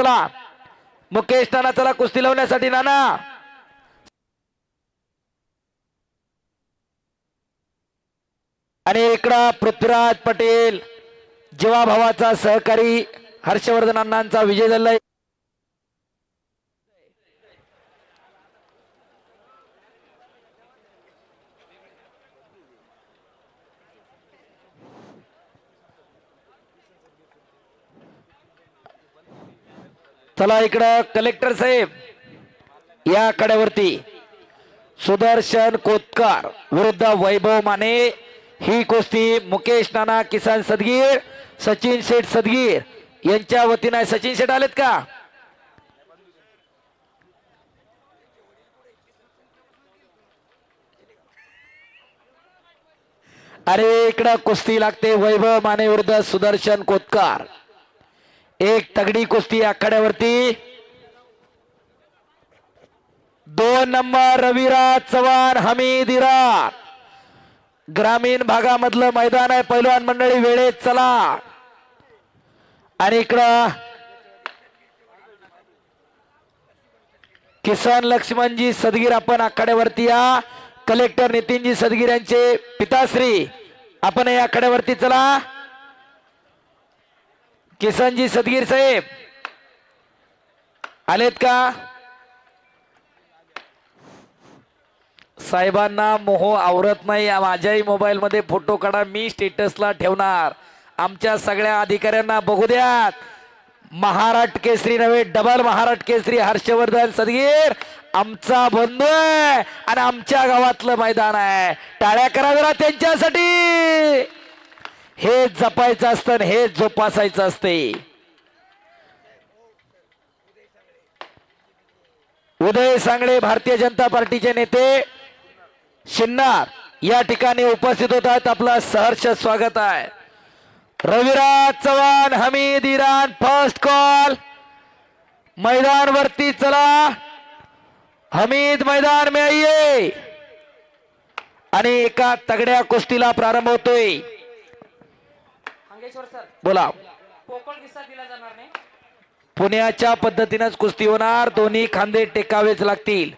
चला मुकेश नाना चला कुस्ती लावण्यासाठी नाना आणि इकडा पृथ्वीराज पटेल जीवा भावाचा सहकारी हर्षवर्धन अण्णांचा विजय झालाय. चला इकडं कलेक्टर साहेब या कड्यावरती सुदर्शन कोतकर विरुद्ध वैभव माने ही कुस्ती मुकेश नाना किसान सदगीर सचिन शेठ सदगीर यांच्या वतीने. सचिन शेठ आलेत का? अरे इकडं कुस्ती लागते वैभव माने विरुद्ध सुदर्शन कोतकर. एक तगडी कुस्ती आखाड्यावरती. 2 नंबर रविराज चव्हाण हमीद इराण. ग्रामीण भागामधलं मैदान आहे. पैलवान मंडळी वेळेत चला. आणि इकडं किसन लक्ष्मणजी सदगीर आपण आखाड्यावरती या. कलेक्टर नितीनजी सदगीर यांचे पिताश्री आपण या आखाड्यावरती चला. किसनजी सदगीर साहेब आलेत का? साहेबांना मोह आवरत नाही. माझ्याही मोबाईल मध्ये फोटो काढा, मी स्टेटसला ठेवणार. आमच्या सगळ्या अधिकाऱ्यांना बघू द्यात. महाराष्ट्र केसरी नव्हे डबल महाराष्ट्र केसरी हर्षवर्धन सदगीर आमचा बंधू आहे आणि आमच्या गावातलं मैदान आहे. टाळ्या करा जरा त्यांच्यासाठी. हे जपायचं असतं, हे जोपासायचं असते. उदय सांगळे भारतीय जनता पार्टीचे नेते शिन्नार या ठिकाणी उपस्थित होत आहेत. आपलं सहर्ष स्वागत आहे. Raviraj Chavan Hamid Iran first call. मैदान वरती चला. हमीद मैदान में आइए. आणि एका तगड्या कुस्तीला प्रारंभ होतोय. बोला. पुण्याच्या पद्धतीनेच कुस्ती होणार. दोन्ही खांदे टेकावेच लागतील.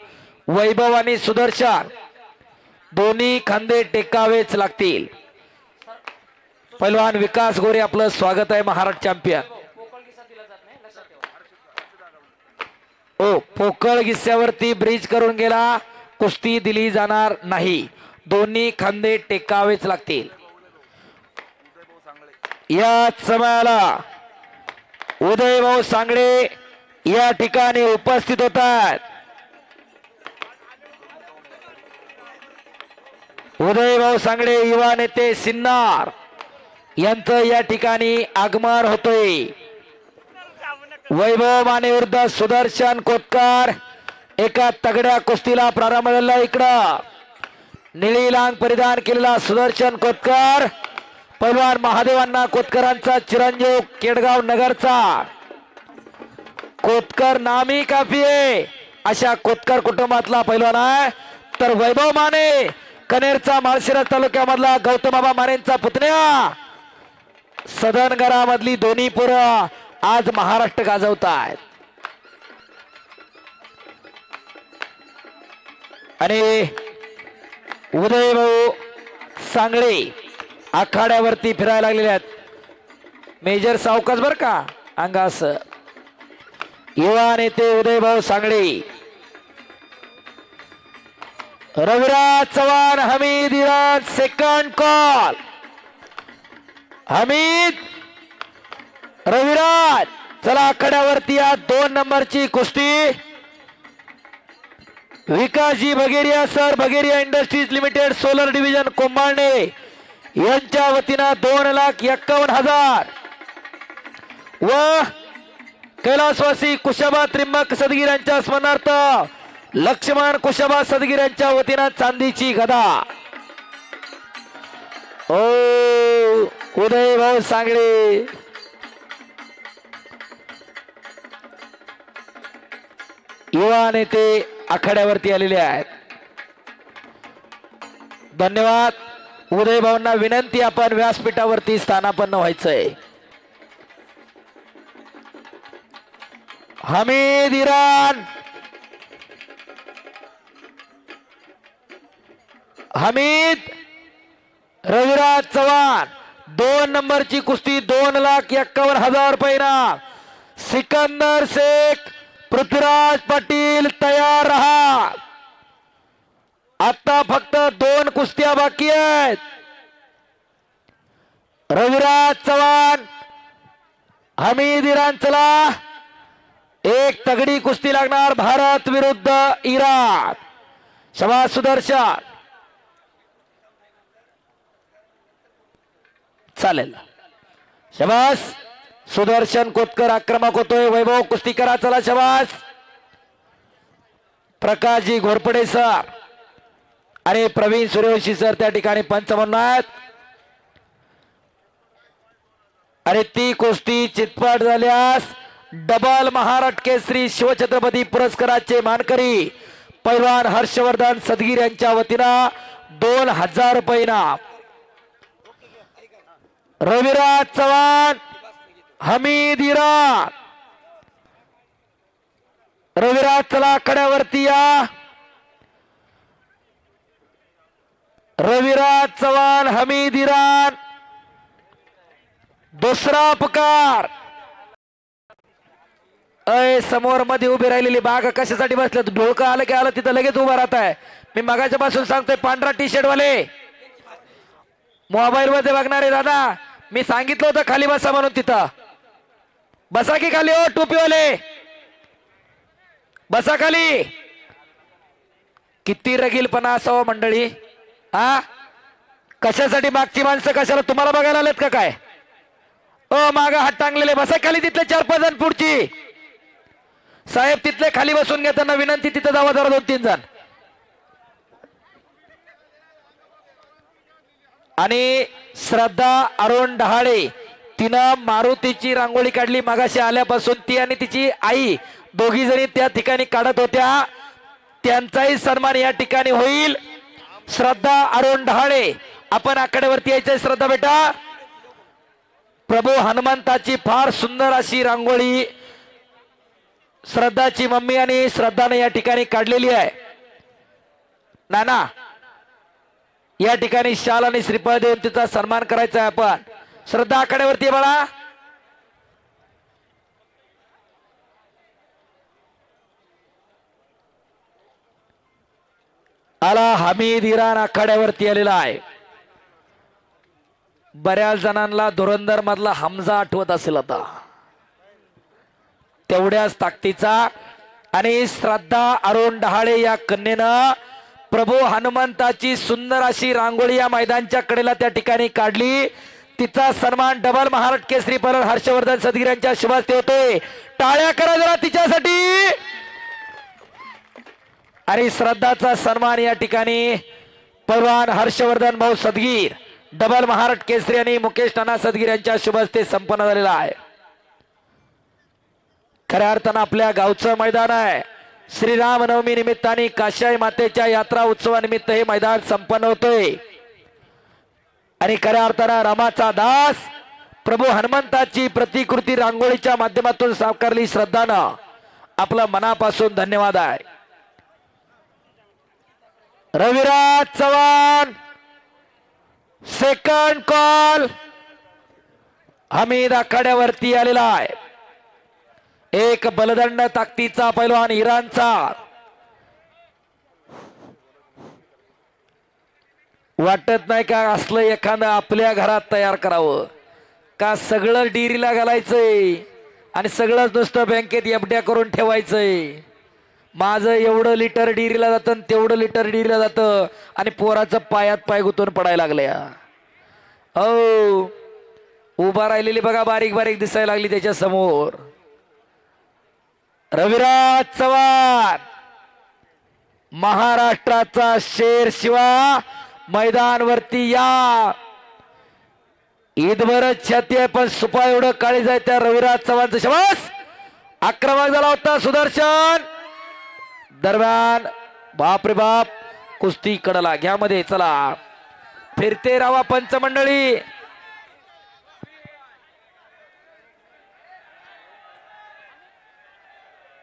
वैभव आणि सुदर्शन दोन्ही खांदे टेकावेच लागतील. पैलवान विकास गोरे आपलं स्वागत आहे. महाराष्ट्र चॅम्पियन. ओ पोकळ गिस्स्यावरती ब्रिज करून गेला. कुस्ती दिली जाणार नाही. दोन्ही खांदे टेकावेच लागतील. या समयाला उदय भाऊ सांगळे या ठिकाणी उपस्थित होतात. उदय भाऊ सांगळे युवा नेते सिन्नार यांचं या ठिकाणी आगमन होतोय. वैभव माने विरुद्ध सुदर्शन कोतकर एका तगड्या कुस्तीला प्रारंभ झाला. इकडं निळी लांग परिधान केलेला सुदर्शन कोतकर पैलवान महादेवांना कोतकरांचा चिरंजीव केडगाव नगरचा. कोतकर नामी काफी आहे अशा कोतकर कुटुंबातला पैलवान आहे. तर वैभव माने कनेरचा माळशिरस तालुक्यामधला गौतमबाबा मानेंचा पुतण्या. सदनगरामधली दोन्ही पोरं आज महाराष्ट्र गाजवतायत. आणि उदय भाऊ सांगळे आखाड्यावरती फिरायला लागलेले आहेत. मेजर सावकाश बर का अंगास. युवा नेते उदय भाऊ सांगळे. Raviraj Chavan Hamid Iran second call. हमीद रविराज चला आखाड्यावरती या 2 नंबरची कुस्ती. Vikasji Bageria sir Bageria industries limited solar division Kombalne यांच्या वतीनं 2,51,000 व कैलासवासी कुशाबा त्रिंबक सदगीर यांच्या स्मरणार्थ लक्ष्मण कुशाबा सदगीर यांच्या वतीनं चांदीची गदा. ओ उदय भाऊ सांगळे युवा नेते आखाड्यावरती आलेले आहेत. धन्यवाद. उदय भाऊंना विनंती आपण व्यासपीठावरती स्थानापन्न व्हायचंय. हमीद इराण, हमीद रविराज चव्हाण. 2 नंबरची कुस्ती 2,51,000 रुपये इनाम. सिकंदर शेख, पृथ्वीराज पाटील तयार रहा. आता फक्त 2 कुस्त्या बाकी आहेत. रविराज चव्हाण, हमीद इराण. चला एक तगडी कुस्ती लागणार भारत विरुद्ध इराण. शाबास सुदर्शन. चालेल शाबास. सुदर्शन कोतकर आक्रमक होतोय. वैभव कुस्ती करा. चला शाबास. प्रकाशजी घोरपडे सर आणि प्रवीण सूर्यवंशी सर त्या ठिकाणी पंच म्हणून आहेत. आणि ती कुस्ती चितपट झाल्यास डबल महाराष्ट्र केसरी शिवछत्रपती पुरस्काराचे मानकरी पैलवान हर्षवर्धन सदगीर यांच्या वतीनं 2,000 रुपये इनाम. रविराज चव्हाण, हमीद इराण. रविराज चला कड्यावरती या. रविराज चव्हाण, हमीद इराण. दुसरा पुकार. अय समोर मध्ये उभी राहिलेली बाग कशासाठी बसले? ढोळकं आलं की आलं तिथं लगेच उभा राहत आहे. मी मगाच्या पासून सांगतोय पांढरा टी शर्ट वाले मोबाईल मध्ये बघणारे दादा, मी सांगितलं होतं खाली बसा म्हणून. तिथं बसा की खाली. हो टोपीवाले बसा खाली. किती रगीलपणा असावं मंडळी. हा कशासाठी? मागची माणसं कशाला तुम्हाला बघायला आलेत का काय? माग हात टांगलेले बसा खाली. तिथले 4-5 जण पुढची साहेब तिथले खाली बसून घ्या. त्यांना विनंती तिथं जावा जरा 2-3 जण. आणि श्रद्धा अरुण डहाळे तिनं मारुतीची रांगोळी काढली मगाशी आल्यापासून. ती आणि तिची आई दोघी जणी त्या ठिकाणी काढत होत्या. त्यांचाही सन्मान या ठिकाणी होईल. श्रद्धा अरुण डहाळे, आपण आकड्यावरती यायचंय. श्रद्धा बेटा, प्रभू हनुमंताची फार सुंदर अशी रांगोळी श्रद्धाची मम्मी आणि श्रद्धाने या ठिकाणी काढलेली आहे. नाना या ठिकाणी शाल आणि श्रीफळ देऊन तिचा सन्मान करायचा आहे आपण. श्रद्धा आकड्यावरती बाळा. आला हमीद इराण आखाड्यावरती आलेला आहे. बऱ्याच जणांना धुरंधर मधला हमजा आठवत असेल आता. तेवढ्याच ताकदीचा. आणि श्रद्धा अरुण डहाळे या कन्येनं प्रभू हनुमंताची सुंदर अशी रांगोळी या मैदानच्या कडेला त्या ठिकाणी काढली. तिचा सन्मान डबल महाराष्ट्र केसरी पैलवान हर्षवर्धन सदगीर यांच्या शुभ हस्ते होतोय. टाळ्या करा जरा तिच्यासाठी. आणि श्रद्धाचा सन्मान या ठिकाणी पैलवान हर्षवर्धन भाऊ सदगीर डबल महाराष्ट्र केसरी आणि मुकेश नाना सदगीर यांच्या शुभ हस्ते संपन्न झालेला आहे. खऱ्या अर्थानं आपल्या गावचं मैदान आहे. श्रीराम नवमी निमित्ताने काशाई मातेच्या यात्रा उत्सवानिमित्त हे मैदान संपन्न होतोय. आणि खऱ्या अर्थानं रामाचा दास प्रभू हनुमंताची प्रतिकृती रांगोळीच्या माध्यमातून साकारली श्रद्धानं आपलं मनापासून धन्यवाद आहे. Raviraj Chavan second call. हमीद आखाड्यावरती आलेला आहे. एक बलदंड ताकदीचा पैलवान इराणचा. वाटत नाही का असलं एखादं आपल्या घरात तयार करावं का? सगळं डिरीला घालायचंय आणि सगळंच नुसतं बँकेत एफड्या करून ठेवायचंय. माझं एवढं लिटर डिरीला जातं तेवढं लिटर डिरीला जातं आणि पोराचं पायात पाय गुतून पडायला लागल्या. हो उभा राहिलेली बघा बारीक बारीक दिसायला लागली त्याच्या समोर. रविराज चव्हाण महाराष्ट्राचा शेर शिवा मैदानवरती या. ईदभर छाती आहे पण सुपा एवढं काळी जाय त्या रविराज चव्हाणचं. शबास. आक्रमक झाला होता सुदर्शन. दरम्यान बापरे बाप कुस्ती कडला घ्या मध्ये. चला फिरते रावा पंचमंडळी.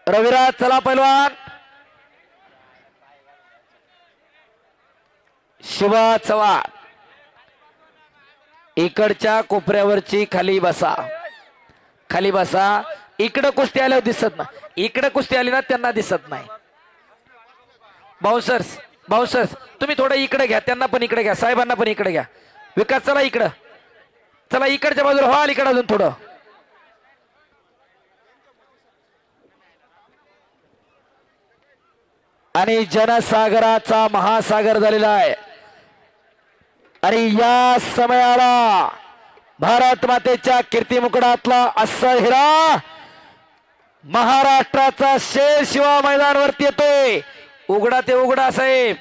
रविराज चला पैलवान. शिवा चव्हाण इकडच्या कोपऱ्यावरची खाली बसा. खाली बसा. इकडं कुस्ती आल्यावर दिसत नाही. इकडे कुस्ती आली ना त्यांना दिसत नाही. बाउन्सर्स बाउन्सर्स तुम्ही थोडं इकडे घ्या. त्यांना पण इकडे घ्या. साहेबांना पण इकडे घ्या. विकास चला इकडं. चला इकडच्या बाजूला व्हाल. इकडे अजून थोडं. आणि जनसागराचा महासागर झालेला आहे. आणि या समयाला भारत मातेच्या कीर्तिमुकुटातला असा हिरा महाराष्ट्राचा शेर शिवा मैदानावरती येतोय. उघडा ते उघडा साहेब.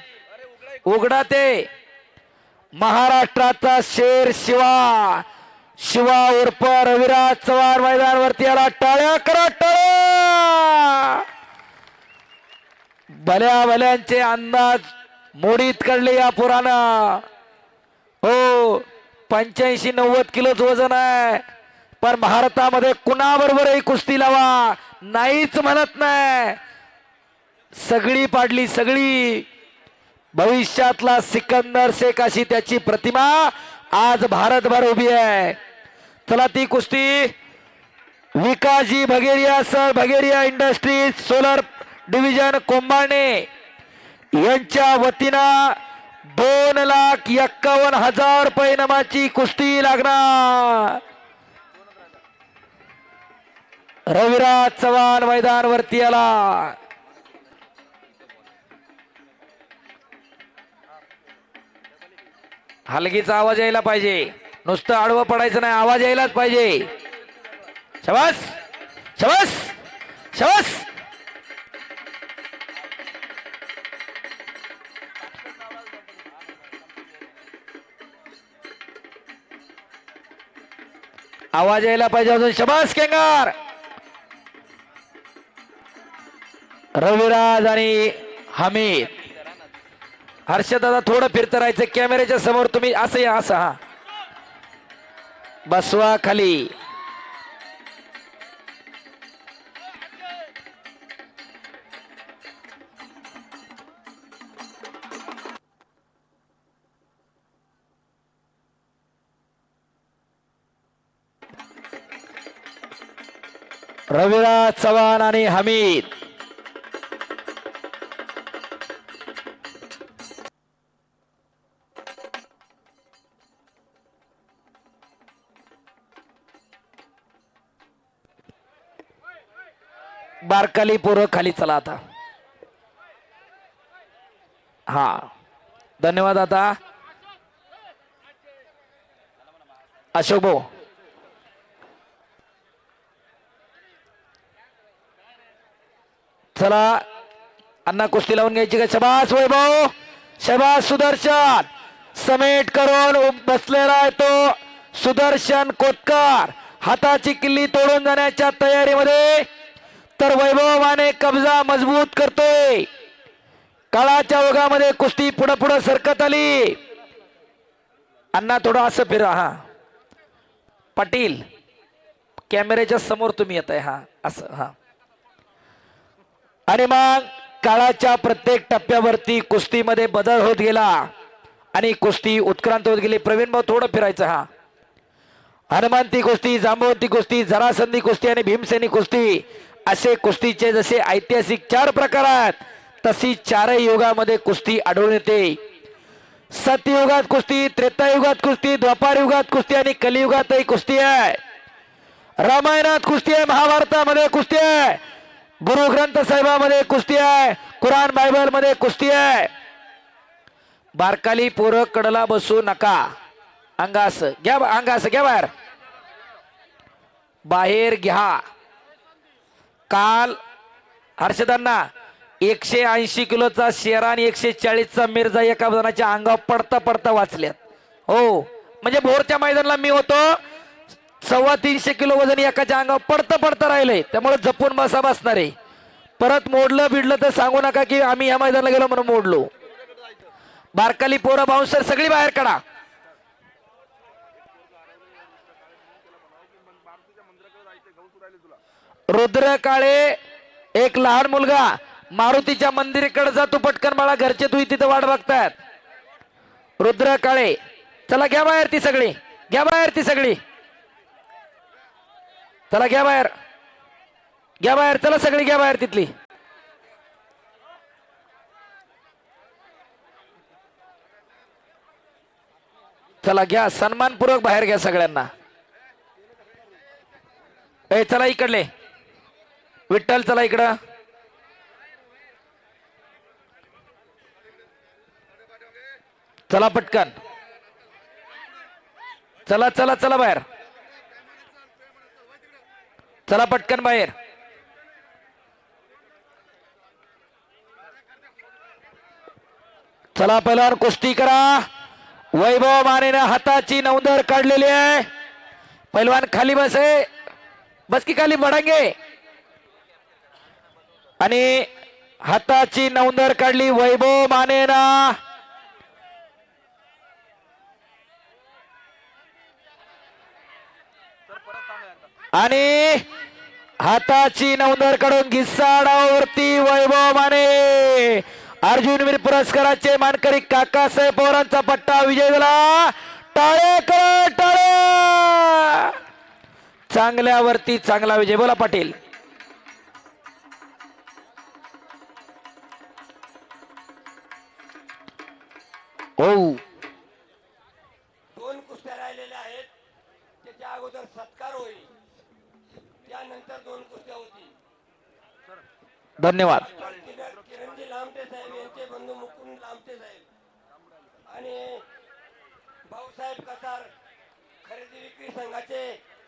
उघडा ते. महाराष्ट्राचा शेर शिवा. शिवा उर्फ रविराज चव्हाण मैदानावरती आला. टाळ्या करा टाळ्या. भल्या भल्यांचे अंदाज मोडीत काढले या पुराणं. हो 85-90 किलोच वजन आहे. पण भारतामध्ये कुणाबरोबरही कुस्ती लावा नाहीच म्हणत नाही. सगळी पाडली सगळी. भविष्यातला सिकंदर शेख अशी त्याची प्रतिमा आज भारतभर उभी आहे. चला ती कुस्ती Vikasji Bhageria sir Bhageria industries solar division Kombane यांच्या वतीनं 2,51,000 रुपये इनामाची कुस्ती लागणार. रविराज चव्हाण मैदानावरती आला. हलगीचा आवाज यायला पाहिजे. नुसतं आडवं पडायचं नाही. आवाज यायलाच पाहिजे. शाबास शाबास शाबास. आवाज यायला पाहिजे अजून. शाबास केंगार. रविराज आणि हमीद. हर्षदादा थोडं फिरत राहायचं कॅमेऱ्याच्या समोर. तुम्ही असं या. असं हा बसवा खाली. रविराज चव्हाण आणि हमीद. बारकाली पोरं खाली. चला आता. हा धन्यवाद. आता अशोक भाऊ चला अण्णा कुस्ती लावून घ्यायची का. शबास वैभव. शबास सुदर्शन. समेट करून बसलेला आहे तो सुदर्शन कोतकर. हाताची किल्ली तोडून जाण्याच्या तयारीमध्ये. तर वैभवाने कब्जा मजबूत करतोय. काळाच्या ओघामध्ये कुस्ती पुढे पुढे सरकत आली. अण्णा थोडं असं फिरा. हा पाटील कॅमेऱ्याच्या समोर तुम्ही येत आहे. हा असं. हा आणि मग काळाच्या प्रत्येक टप्प्यावरती कुस्तीमध्ये बदल होत गेला आणि कुस्ती उत्क्रांत होत गेली. प्रवीण भाऊ थोडं फिरायचं. हा हनुमंती कुस्ती, जांबवंती कुस्ती, जरासंधी कुस्ती आणि भीमसेनी कुस्ती असे कुस्तीचे जसे ऐतिहासिक 4 प्रकार आहेत तशी 4ही युगामध्ये कुस्ती आढळून येते. सतयुगात कुस्ती, त्रेतायुगात कुस्ती, द्वापार युगात कुस्ती आणि कलियुगातही कुस्ती आहे. रामायणात कुस्ती आहे, महाभारतामध्ये कुस्ती आहे, गुरु ग्रंथ साहेबामध्ये कुस्ती आहे, कुराण बायबल मध्ये कुस्ती आहे. बारकाली पोरं कडला बसू नका. अंगास घ्या. अंगास घ्या. बाहेर बाहेर घ्या. काल हर्षदांना 180 किलोचा शेरा आणि 140चा मिर्झा एका जणाच्या अंगावर पडता पडता वाचल्यात. हो म्हणजे भोरच्या मैदानाला मी होतो. 350 किलो वजन एकाच्या अंगावर पडता पडता राहिले. त्यामुळे जपून बसा बसणारे. परत मोडलं बिडलं तर सांगू नका की आम्ही या मैदानाला गेलो म्हणून मोडलो. बारकाली पोरं बाउन्सर सगळी बाहेर काढा. रुद्र काळे एक लहान मुलगा मारुतीच्या मंदिराकडे जातो पटकन बाळा, घरचे तुही तिथं वाट बघतात. रुद्र काळे, चला घ्या बाहेर ती सगळी, घ्या बाहेर ती सगळी, चला घ्या बाहेर, घ्या बाहेर, चला सगळी घ्या बाहेर तिथली. चला घ्या, सन्मानपूर्वक बाहेर घ्या सगळ्यांना. ए चला इकडले, विठ्ठल चला इकडं. चला पटकन, चला चला चला बाहेर, चला पटकन बाहेर. चला पहिल्यावर कुस्ती करा. वैभव मानेनं हाताची नौंदर काढलेली आहे. पहिलवान खाली बसे, बस की खाली बडांगे. आणि हाताची नौंदर काढली वैभव मानेनं. आणि हाताची नौंदर काढून घिसाडावरती वैभव माने. अर्जुनवीर पुरस्काराचे मानकरी काकासाहेब पवारांचा पट्टा विजय झाला. टाळे करा टाळे. चांगल्यावरती चांगला विजय. बोला पाटील. हो, दोन कुस्त्या राहिलेल्या आहेत. त्याच्या अगोदर सत्कार होईल, त्यानंतर दोन कुस्त्या होतील. धन्यवाद. किरणजी लामटे साहेब यांचे बंधू मुकुंद लामटे साहेब आणि भाऊसाहेब कसार खरेदी विक्री संघाचे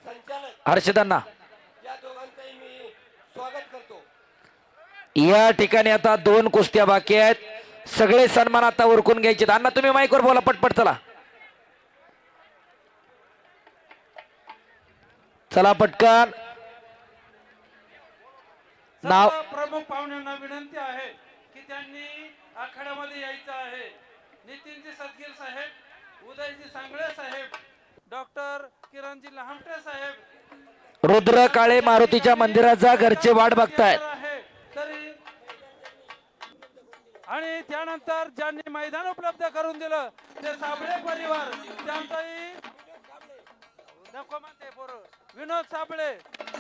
संचालक हर्षदांना या दोघांचंही मी स्वागत करतो. या ठिकाणी आता दोन कुस्त्या बाकी आहेत. सगळे सन्मान आता उरकून घ्यायचे. अण्णा तुम्ही माईकवर बोला पटपट. चला चला पटकन. नाव प्रमुख पाहुण्यांना विनंती आहे की त्यांनी आखाड्यामध्ये यायचं आहे. नितीनजी सदगीर साहेब, उदयजी सांगळे साहेब, डॉक्टर किरणजी लहामटे साहेब, रुद्र काळे मारुतीच्या मंदिराचा घरचे वाट बघतायत. तरी आणि त्यानंतर ज्यांनी मैदान उपलब्ध करून दिलं ते साबळे परिवार, त्यांचाही नको म्हणते पोरं, विनोद साबळे.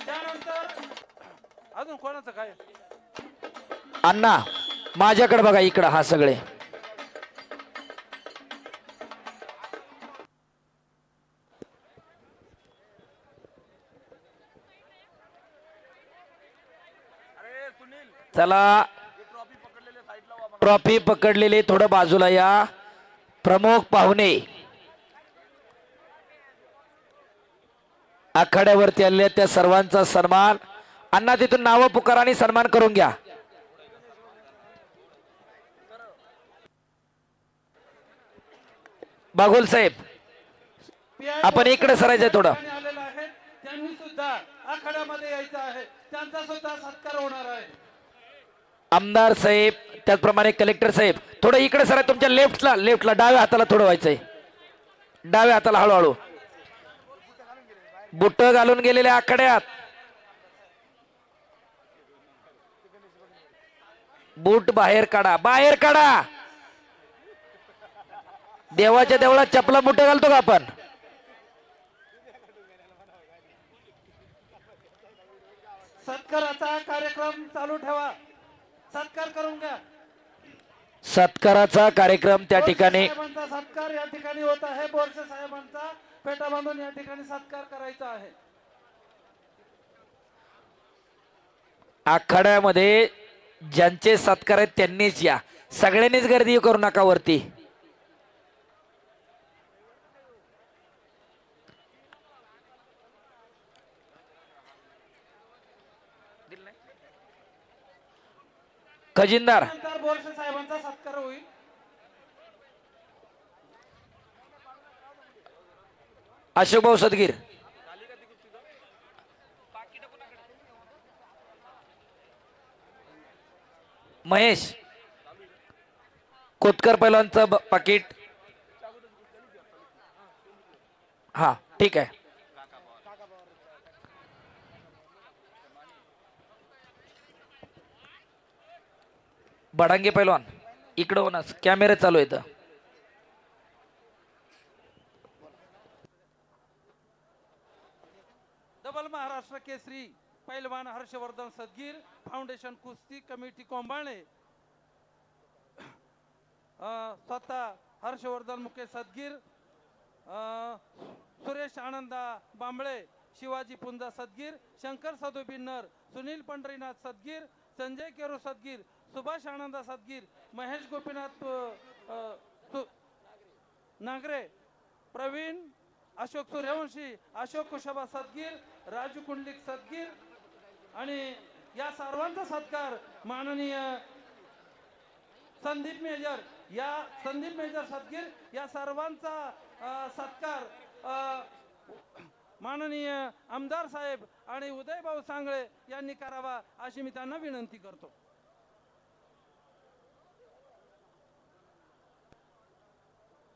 त्यानंतर अजून कोणाचं काय? अण्णा माझ्याकडे बघा, इकडं हा सगळे. चला ट्रॉफी पकडलेले थोडं बाजूला या. प्रमुख पाहुणे आखाड्यावरती आले, त्या सर्वांचा सन्मान. अण्णा तिथून नाव पुकार आणि सन्मान करून घ्या. बागुल साहेब आपण इकडे सरायचंय थोडं. त्यांनी सुद्धा आखाड्यामध्ये यायचं आहे, त्यांचा सुद्धा सत्कार होणार आहे. आमदार साहेब त्याचप्रमाणे कलेक्टर साहेब थोडं इकडे सराय. तुमच्या लेफ्टला डाव्या हाताला थोडं व्हायचंय. डाव्या हाताला हळूहळू. बुट घालून गेलेल्या आखाड्यात बूट बाहेर काढा, बाहेर काढा. देवाच्या देवळात चपला बुट घालतो का आपण? सत्काराचा कार्यक्रम चालू ठेवा. सत्कार करून घ्या. सत्काराचा कार्यक्रम त्या ठिकाणी साहेबांचा सत्कार या ठिकाणी होत आहे. बोरसे साहेबांचा पेटा बांधून या ठिकाणी सत्कार करायचा आहे. आखाड्यामध्ये ज्यांचे सत्कार आहेत त्यांनीच या. सगळ्यांनीच गर्दी करू नका वरती. खजिनदार बोरसे साहेबांचा सत्कार होईल. अशोकभाऊ सदगीर. महेश कोतकर पहिलवानचं पाकिट. हा ठीक आहे. बडांगे पैलवान इकडं होणार कॅमेरा चालू आहे इथं. डबल महाराष्ट्र केसरी पैलवान हर्षवर्धन सदगीर फाउंडेशन कुस्ती कमिटी कोंबाळे स्वतः हर्षवर्धन मुके सदगीर, सुरेश आनंदा बांबळे, शिवाजी पुंजा सदगीर, शंकर सदू बिन्नर, सुनील पंढरीनाथ सदगीर, संजय केरू सदगीर, सुभाष आनंदा सदगीर, महेश गोपीनाथ नागरे, प्रवीण अशोक सूर्यवंशी, अशोक कुशाबा सदगीर, राजू कुंडलिक सदगीर आणि या सर्वांचा सत्कार माननीय संदीप मेजर सदगीर या सर्वांचा सत्कार माननीय आमदार साहेब आणि उदयभाऊ सांगळे यांनी करावा अशी मी त्यांना विनंती करतो.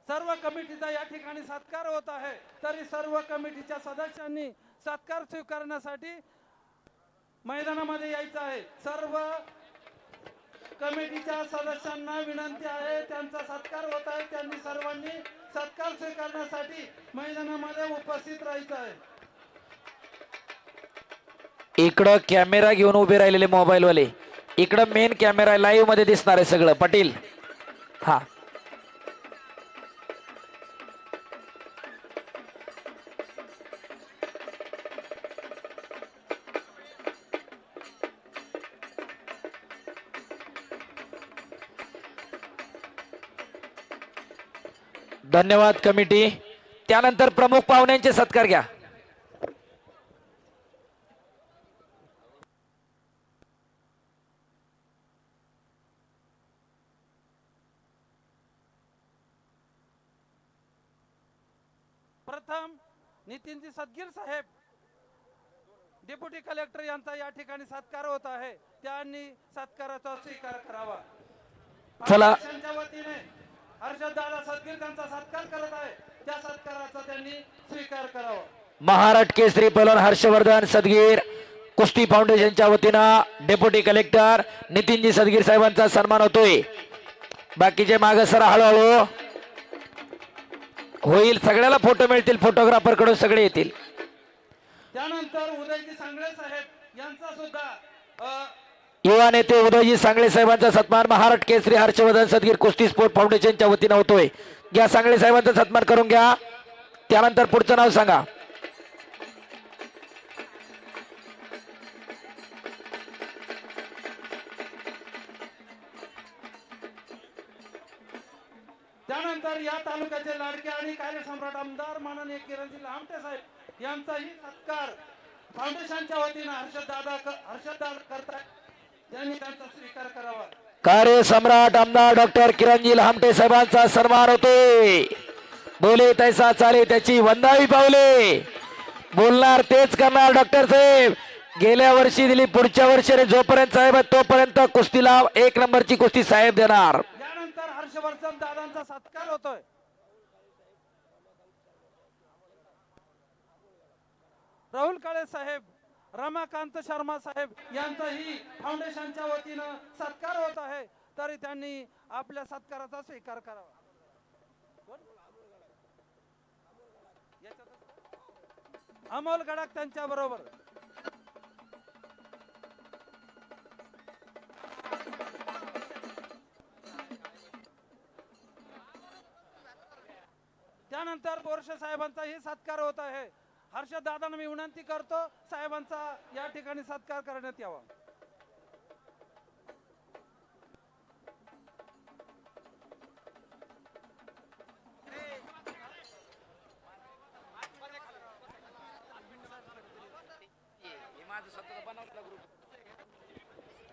सर्व कमिटीचा या ठिकाणी सत्कार होत आहे, तरी सर्व कमिटीच्या सदस्यांनी सत्कार स्वीकारण्यासाठी मैदानामध्ये यायचं आहे. सर्व कमिटीच्या सदस्यांना विनंती आहे, त्यांचा सत्कार होत आहे, त्यांनी सर्वांनी सत्कार स्वीकारण्यासाठी मैदानामध्ये उपस्थित राहायचं आहे. इकडं कॅमेरा घेऊन उभे राहिलेले मोबाईल वाले, इकडं मेन कॅमेरा लाईव्ह मध्ये दिसणार आहे सगळं. पाटील हा धन्यवाद कमिटी. त्यानंतर प्रमुख पाहुण्यांचे सत्कार घ्या. प्रथम नितीनजी सदगीर साहेब डेप्युटी कलेक्टर यांचा या ठिकाणी सत्कार होत आहे, त्यांनी सत्काराचा स्वीकार करावा. चला. त्यांच्या वतीने हर्षद दादा सदगीर त्यांचा सत्कार करत आहे, त्या सत्काराचा त्यांनी स्वीकार करावा. महाराष्ट्र केसरी पैलवान हर्षवर्धन सदगीर कुस्ती फाउंडेशनच्या वतीनं डेप्युटी कलेक्टर नितीनजी सदगीर साहेबांचा सन्मान होतोय. बाकीचे माग सरा हळूहळू होईल, सगळ्याला फोटो मिळतील, फोटोग्राफर कडून सगळे येतील. त्यानंतर उदयजी सांगळे साहेब यांचा सुद्धा युवा नेते उदयजी सांगळे साहेबांचा सन्मान महाराष्ट्र केसरी हर्षवर्धन सदगीर कुस्ती स्पोर्ट फाउंडेशनच्या वतीनं होतोय. घ्या सांगळे साहेबांचा सन्मान करून घ्या. त्यानंतर पुढचं नाव सांगा. त्यानंतर या तालुक्याचे लाडके आणि कार्यसम्राट आमदार माननीय किरणजी लामटे साहेब यांचाही सत्कार फाउंडेशनच्या वतीनं हर्षद दादा करताय, त्यांनी त्यांचा स्वीकार करावा. कार्य सम्राट आमदार डॉक्टर किरणजी लहामटे साहेबांचा सन्मान होतोय. बोले तैसा चाले त्याची वंदावी पावले, बोलणार तेच करणार डॉक्टर साहेब. गेल्या वर्षी दिली, पुढच्या वर्षी जोपर्यंत साहेब तोपर्यंत कुस्तीला 1 नंबरची कुस्ती साहेब देणार. यानंतर हर्षवर्धन दादांचा सत्कार होतोय. राहुल काळे साहेब, रमाकांत शर्मा साहेब यांचाही फाउंडेशनच्या वतीनं सत्कार होत आहे, तरी त्यांनी आपल्या सत्काराचा स्वीकार करावा. अमोल गडाख त्यांच्या बरोबर. त्यानंतर बोरशे साहेबांचाही सत्कार होत आहे. हर्षद दादांना मी विनंती करतो, साहेबांचा या ठिकाणी सत्कार करण्यात यावा.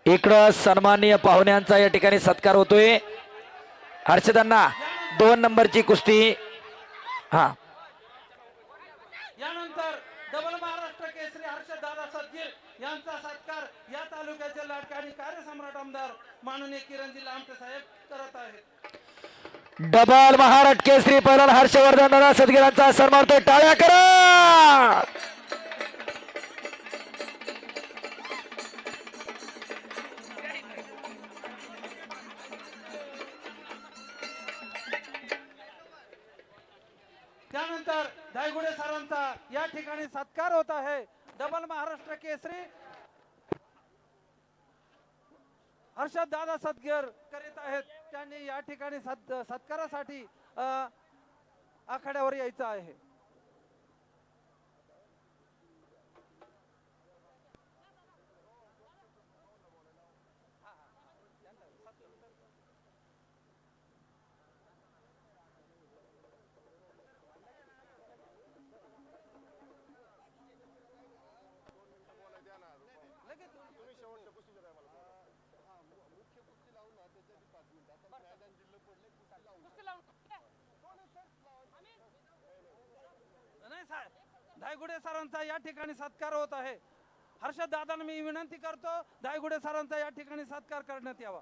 इकडं सन्माननीय पाहुण्यांचा या ठिकाणी सत्कार होतोय. हर्षदांना 2 नंबरची कुस्ती. हा यानंतर डबल महाराष्ट्र केसरी हर्षद दादा सदगीर यांचा सत्कार या तालुक्याचे लाडके आणि कार्यसम्राट आमदार माननीय किरणजी लामटे साहेब करत आहेत. डबल महाराष्ट्र केसरी पैलवान हर्षवर्धन दादा सदगीरांचा सन्मान होतोय. टाळ्या करा. धायगुडे सरांचा या ठिकाणी सत्कार होत आहे. डबल महाराष्ट्र केसरी हर्षद दादा सदगीर करीत आहेत. त्यांनी या ठिकाणी सत्कारासाठी आखाड्यावर यायचं आहे. धायगुडे सरांचा या ठिकाणी सत्कार होत आहे. हर्षद दादांना मी विनंती करतो धायगुडे सरांचा या ठिकाणी सत्कार करण्यात यावा.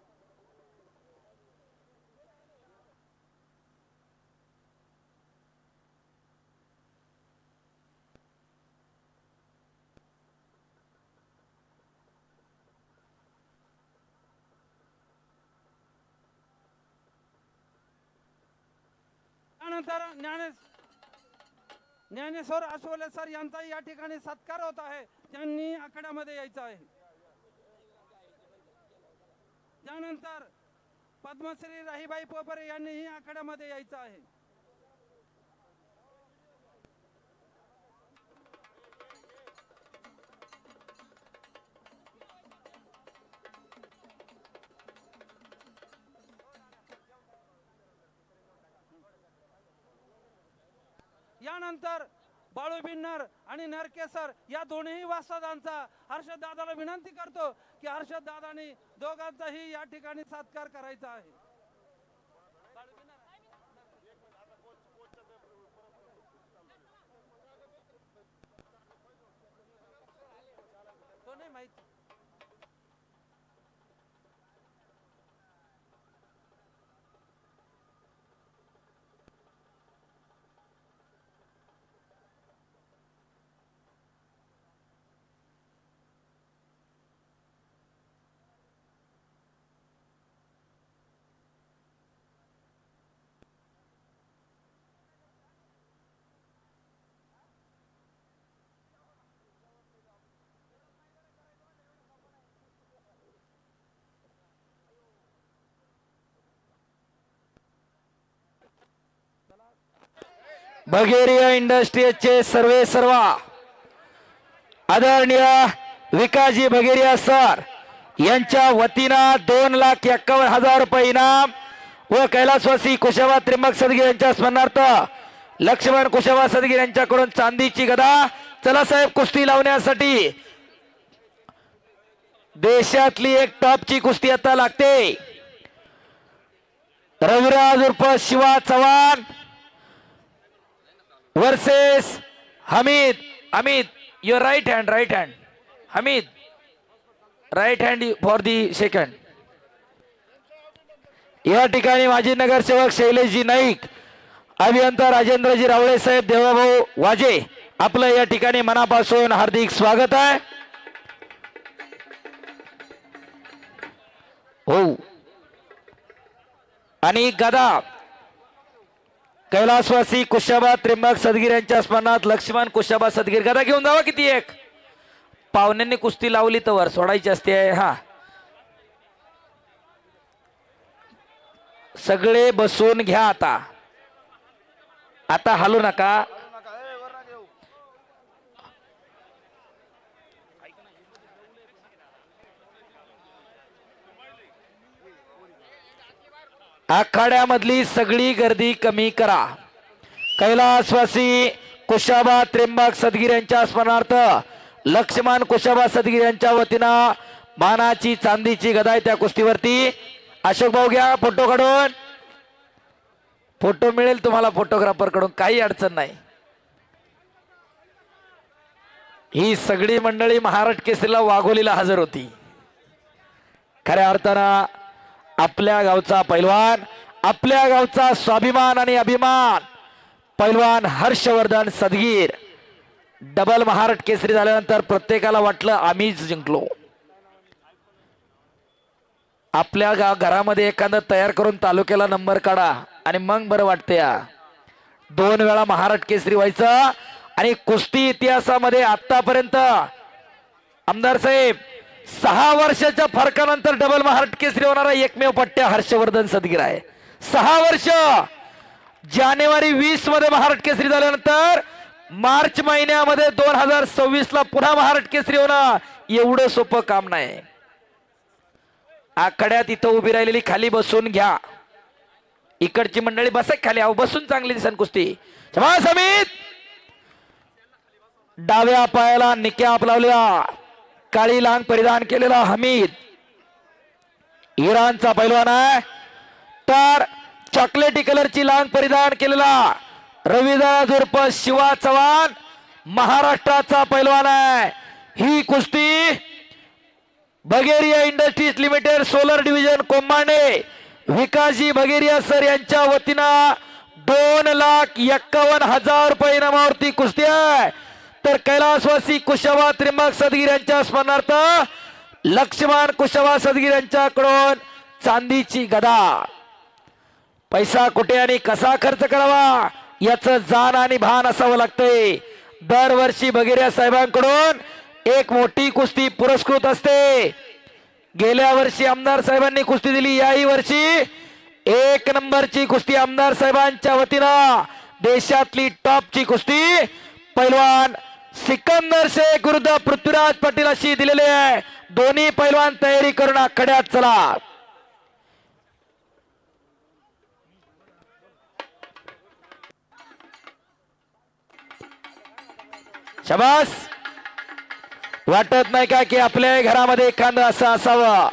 त्यानंतर ज्ञानेश्वर आसवले सर यांचा या ठिकाणी सत्कार होत आहे. त्यांनी आखाड्यामध्ये यायचं आहे. त्यानंतर पद्मश्री राहीबाई पोपरे यांनीही आखाड्यामध्ये यायचं आहे. यानंतर बाळू बिन्नर आणि नरकेसर या दोन्ही वास्तदांचा हर्षद दादाला विनंती करतो की हर्षद दादांनी दोघांचाही या ठिकाणी सत्कार करायचा आहे. तो नाही माहिती. बगेरिया इंडस्ट्रीजचे सर्वे सर्वा आदरणीय विकासजी बगेरिया सर यांच्या वतीनं 2,51,000 रुपये इनाम व कैलासवासी कुशाबा त्र्यंबक सदगीर यांच्या स्मरणार्थ लक्ष्मण कुशाबा सदगीर यांच्याकडून चांदीची गदा. चला साहेब कुस्ती लावण्यासाठी देशातली एक टॉपची कुस्ती आता लागते. रविराज उर्फ Shiva Chavan versus Hamid. Hamid your right hand Hamid right hand for the second. या ठिकाणी माजी नगरसेवक शैलेशजी नाईक, अभियंता राजेंद्रजी रावळे साहेब, देवाभाऊ वाजे आपलं या ठिकाणी मनापासून हार्दिक स्वागत आहे. हो आणि गदा कैलासवासी कुशाबा त्र्यंबक सदगीर यांच्या स्मरणात लक्ष्मण कुशाबा सदगीर गदा घेऊन जावा. किती एक पाहुण्यांनी कुस्ती लावली तर वर सोडायची असते. हा सगळे बसून घ्या. आता आता हलू नका. आखाड्यामधली सगळी गर्दी कमी करा. कैलासवासी कुशाबा त्र्यंबक सदगीर यांच्या स्मरणार्थ लक्ष्मण कुशाबा सदगीर यांच्या वतीनं मानाची चांदीची गदा आहे त्या कुस्तीवरती. अशोक भाऊ घ्या फोटो काढून. फोटो मिळेल तुम्हाला फोटोग्राफर कडून, काही अडचण नाही. ही सगळी मंडळी महाराष्ट्र केसरीला वाघोलीला हजर होती. खऱ्या अर्थानं आपल्या गावचा पैलवान, आपल्या गावचा स्वाभिमान आणि अभिमान पैलवान हर्षवर्धन सदगीर डबल महाराष्ट्र केसरी झाल्यानंतर प्रत्येकाला वाटलं आम्हीच जिंकलो. आपल्या घरामध्ये एखादं तयार करून तालुक्याला नंबर काढा आणि मग बरं वाटते. 2 वेळा महाराष्ट्र केसरी व्हायचं आणि कुस्ती इतिहासामध्ये आतापर्यंत आमदार साहेब 6 वर्षाच्या फरकानंतर डबल महाराष्ट्र केसरी होणारा एकमेव पट्ट्या हर्षवर्धन सदगीर आहे. 6 वर्ष. जानेवारी 20 मध्ये महाराष्ट्र केसरी झाल्यानंतर मार्च महिन्यामध्ये 2026 ला पुन्हा महाराष्ट्र केसरी होणं एवढं सोपं काम नाही. आखाड्यात इथं उभी राहिलेली खाली बसून घ्या. इकडची मंडळी बसा खाली. अहो बसून चांगली दिसन कुस्ती. शाबास अमित. डाव्या पायाला निकॅप लावल्या, काळी लांग परिधान केलेला हमीद इराणचा पैलवान आहे. तर चॉकलेटी कलरची लांग परिधान केलेला रविदास उर्फ शिवा चव्हाण महाराष्ट्राचा पैलवान आहे. ही कुस्ती Bageria industries limited solar division Kombane Vikasji Bageria sir यांच्या वतीनं 2,51,000 रुपये इनामावरती कुस्ती आहे. तर कैलासवासी कुशाबा त्रिंबक सदगीर यांच्या स्मरणार्थ लक्ष्मण कुशाबा सदगीर यांच्याकडून चांदीची गदा. पैसा कुठे आणि कसा खर्च करावा याचं जाण आणि भान असावं लागतंय. दरवर्षी बगेरिया साहेबांकडून एक मोठी कुस्ती पुरस्कृत असते. गेल्या वर्षी आमदार साहेबांनी कुस्ती दिली. याही वर्षी 1 नंबरची कुस्ती आमदार साहेबांच्या वतीनं देशातली टॉपची कुस्ती पैलवान सिकंदर शेख विरुद्ध पृथ्वीराज पाटील अशी दिलेली आहे. दोन्ही पैलवान तयारी करून आखाड्यात चला. शाबास. वाटत नाही का की आपल्या घरामध्ये एखादं असं असावं.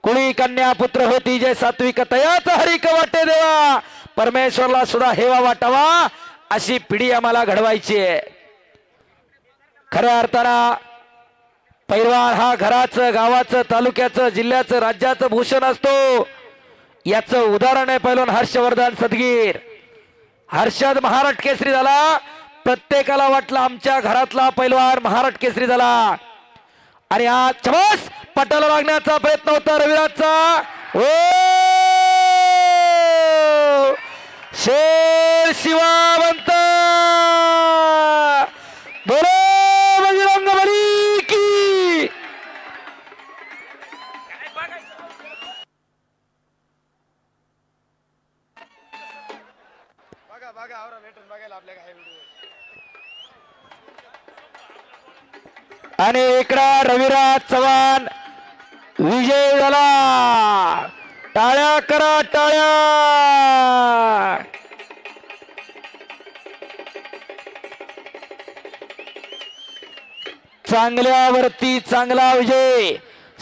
कुणी कन्या पुत्र होती जे सात्विक तयाच हरिक वाटे देवा, परमेश्वरला सुद्धा हेवा वाटावा अशी पिढी आम्हाला घडवायची आहे. खऱ्या अर्थानं पैलवान हा घराचं, गावाचं, तालुक्याचं, जिल्ह्याचं, राज्याचं भूषण असतो. याचं उदाहरण आहे पैलवान हर्षवर्धन सदगीर. हर्षद महाराष्ट्र केसरी झाला. प्रत्येकाला वाटलं आमच्या घरातला पैलवान महाराष्ट्र केसरी झाला. आणि आज चमस पटाला लागण्याचा प्रयत्न होता रविराजचा. ओ शेर शिवावंत बोलो बजरंग बली की. आणि इकडं रविराज चव्हाण विजय झाला. टाळ्या करा टाळ्या. चांगल्यावरती चांगला विजय.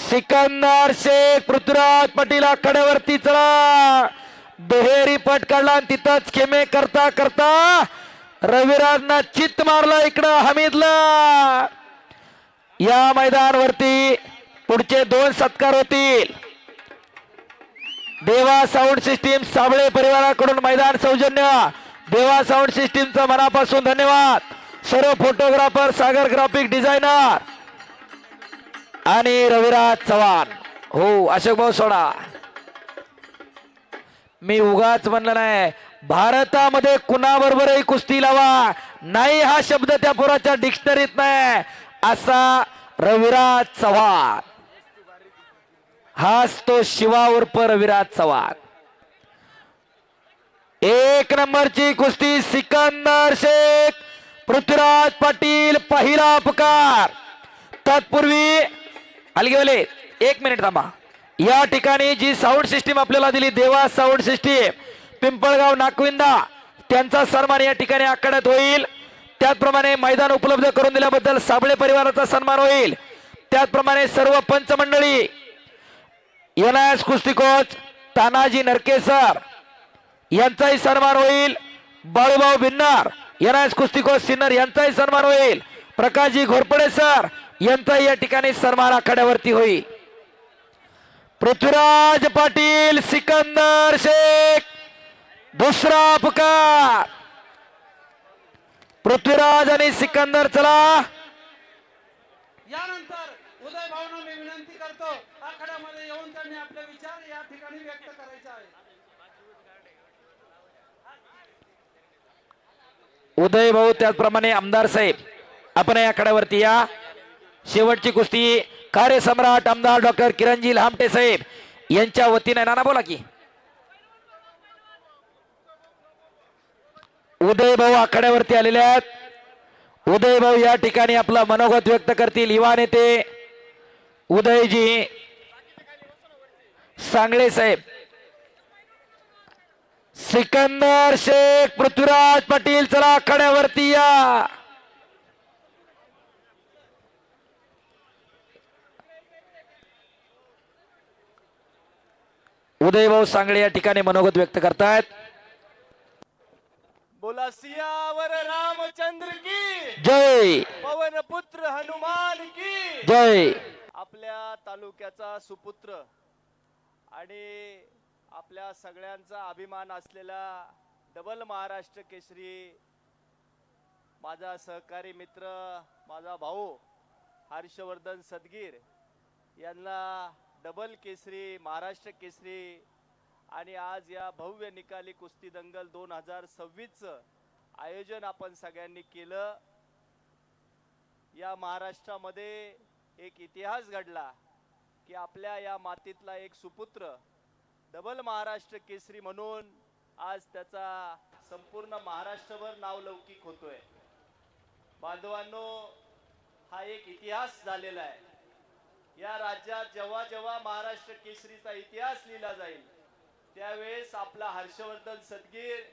सिकंदर शेख पृथ्वीराज पाटील आखाड्यावरती चला. दुहेरी पट काढला आणि तिथंच खेमे करता करता रविराजना चित्त मारला इकडं हमीदला. या मैदानावरती पुढचे 2 सत्कार होतील. देवा साऊंड सिस्टीम साबळे परिवाराकडून मैदान सौजन्य. देवा साऊंड सिस्टीमचा मनापासून धन्यवाद. सर्व फोटोग्राफर, सागर ग्राफिक डिझायनर आणि रविराज चव्हाण. हो अशोक भाऊ सोडा. मी उगाच म्हणलं नाही. भारतामध्ये कुणाबरोबरही कुस्ती लावा नाही हा शब्द त्या पोराच्या डिक्शनरीत नाही. असा रविराज चव्हाण. हाच तो शिवा उर्फ रविराज चव्हाण. 1 नंबरची कुस्ती सिकंदर शेख पृथ्वीराज पाटील पहिला पुकार. तत्पूर्वी अलगेवाले 1 मिनिट थांबा. या ठिकाणी जी साऊंड सिस्टीम आपल्याला दिली देवा साऊंड सिस्टीम पिंपळगाव नाकविंदा त्यांचा सन्मान या ठिकाणी आखाड्यात होईल. त्याचप्रमाणे मैदान उपलब्ध करून दिल्याबद्दल साबळे परिवाराचा सन्मान होईल. त्याचप्रमाणे सर्व पंच मंडळी एनआयएस कुस्ती कोच तानाजी नरके सर यांचाही सन्मान होईल. बाळूभाऊ भिन्नार एनआयएस कुस्ती कोच सिन्नर यांचाही सन्मान होईल. प्रकाशजी घोरपडे सर यांचाही या ठिकाणी सन्मान आखाड्यावरती होईल. पृथ्वीराज पाटील सिकंदर शेख दुसरा पुकार. पृथ्वीराज आणि सिकंदर चला. यानंतर उदय भाऊंना मी विनंती करतो आखाड्यामध्ये येऊन त्यांनी आपले विचार या ठिकाणी व्यक्त करायचे आहे. उदय भाऊ त्याचप्रमाणे आमदार साहेब आपण या आकड्यावरती या. शेवटची कुस्ती कार्यसम्राट आमदार डॉक्टर किरणजी लहामटे साहेब यांच्या वतीने. नाना बोला की. उदय भाऊ आखाड्यावरती आलेले आहेत. उदय भाऊ या ठिकाणी आपला मनोगत व्यक्त करतील. युवा नेते उदयजी सांगळे साहेब, सिकंदर शेख, पृथ्वीराज पाटील, चला आखाड्यावरती या. उदय भाऊ सांगळे या ठिकाणी मनोगत व्यक्त करतायत. बोला सियावर रामचंद्र की जय पवन पुत्र हनुमान की जय. आपल्या तालुक्याचा सुपुत्र आणि आपल्या सगळ्यांचा अभिमान असलेला डबल महाराष्ट्र केसरी माझा सहकारी मित्र, माझा भाऊ हर्षवर्धन सदगीर यांना डबल केसरी, महाराष्ट्र केसरी आणि आज या भव्य निकाली कुस्ती दंगल 2026चं आयोजन आपण सगळ्यांनी केलं. या महाराष्ट्रामध्ये एक इतिहास घडला की आपल्या या मातीतला एक सुपुत्र डबल महाराष्ट्र केसरी म्हणून आज त्याचा संपूर्ण महाराष्ट्रभर नावलौकिक होतोय. बांधवांनो, हा एक इतिहास झालेला आहे. या राज्यात जेव्हा जेव्हा महाराष्ट्र केसरीचा इतिहास लिहिला जाईल त्यावेळेस आपला हर्षवर्धन सदगीर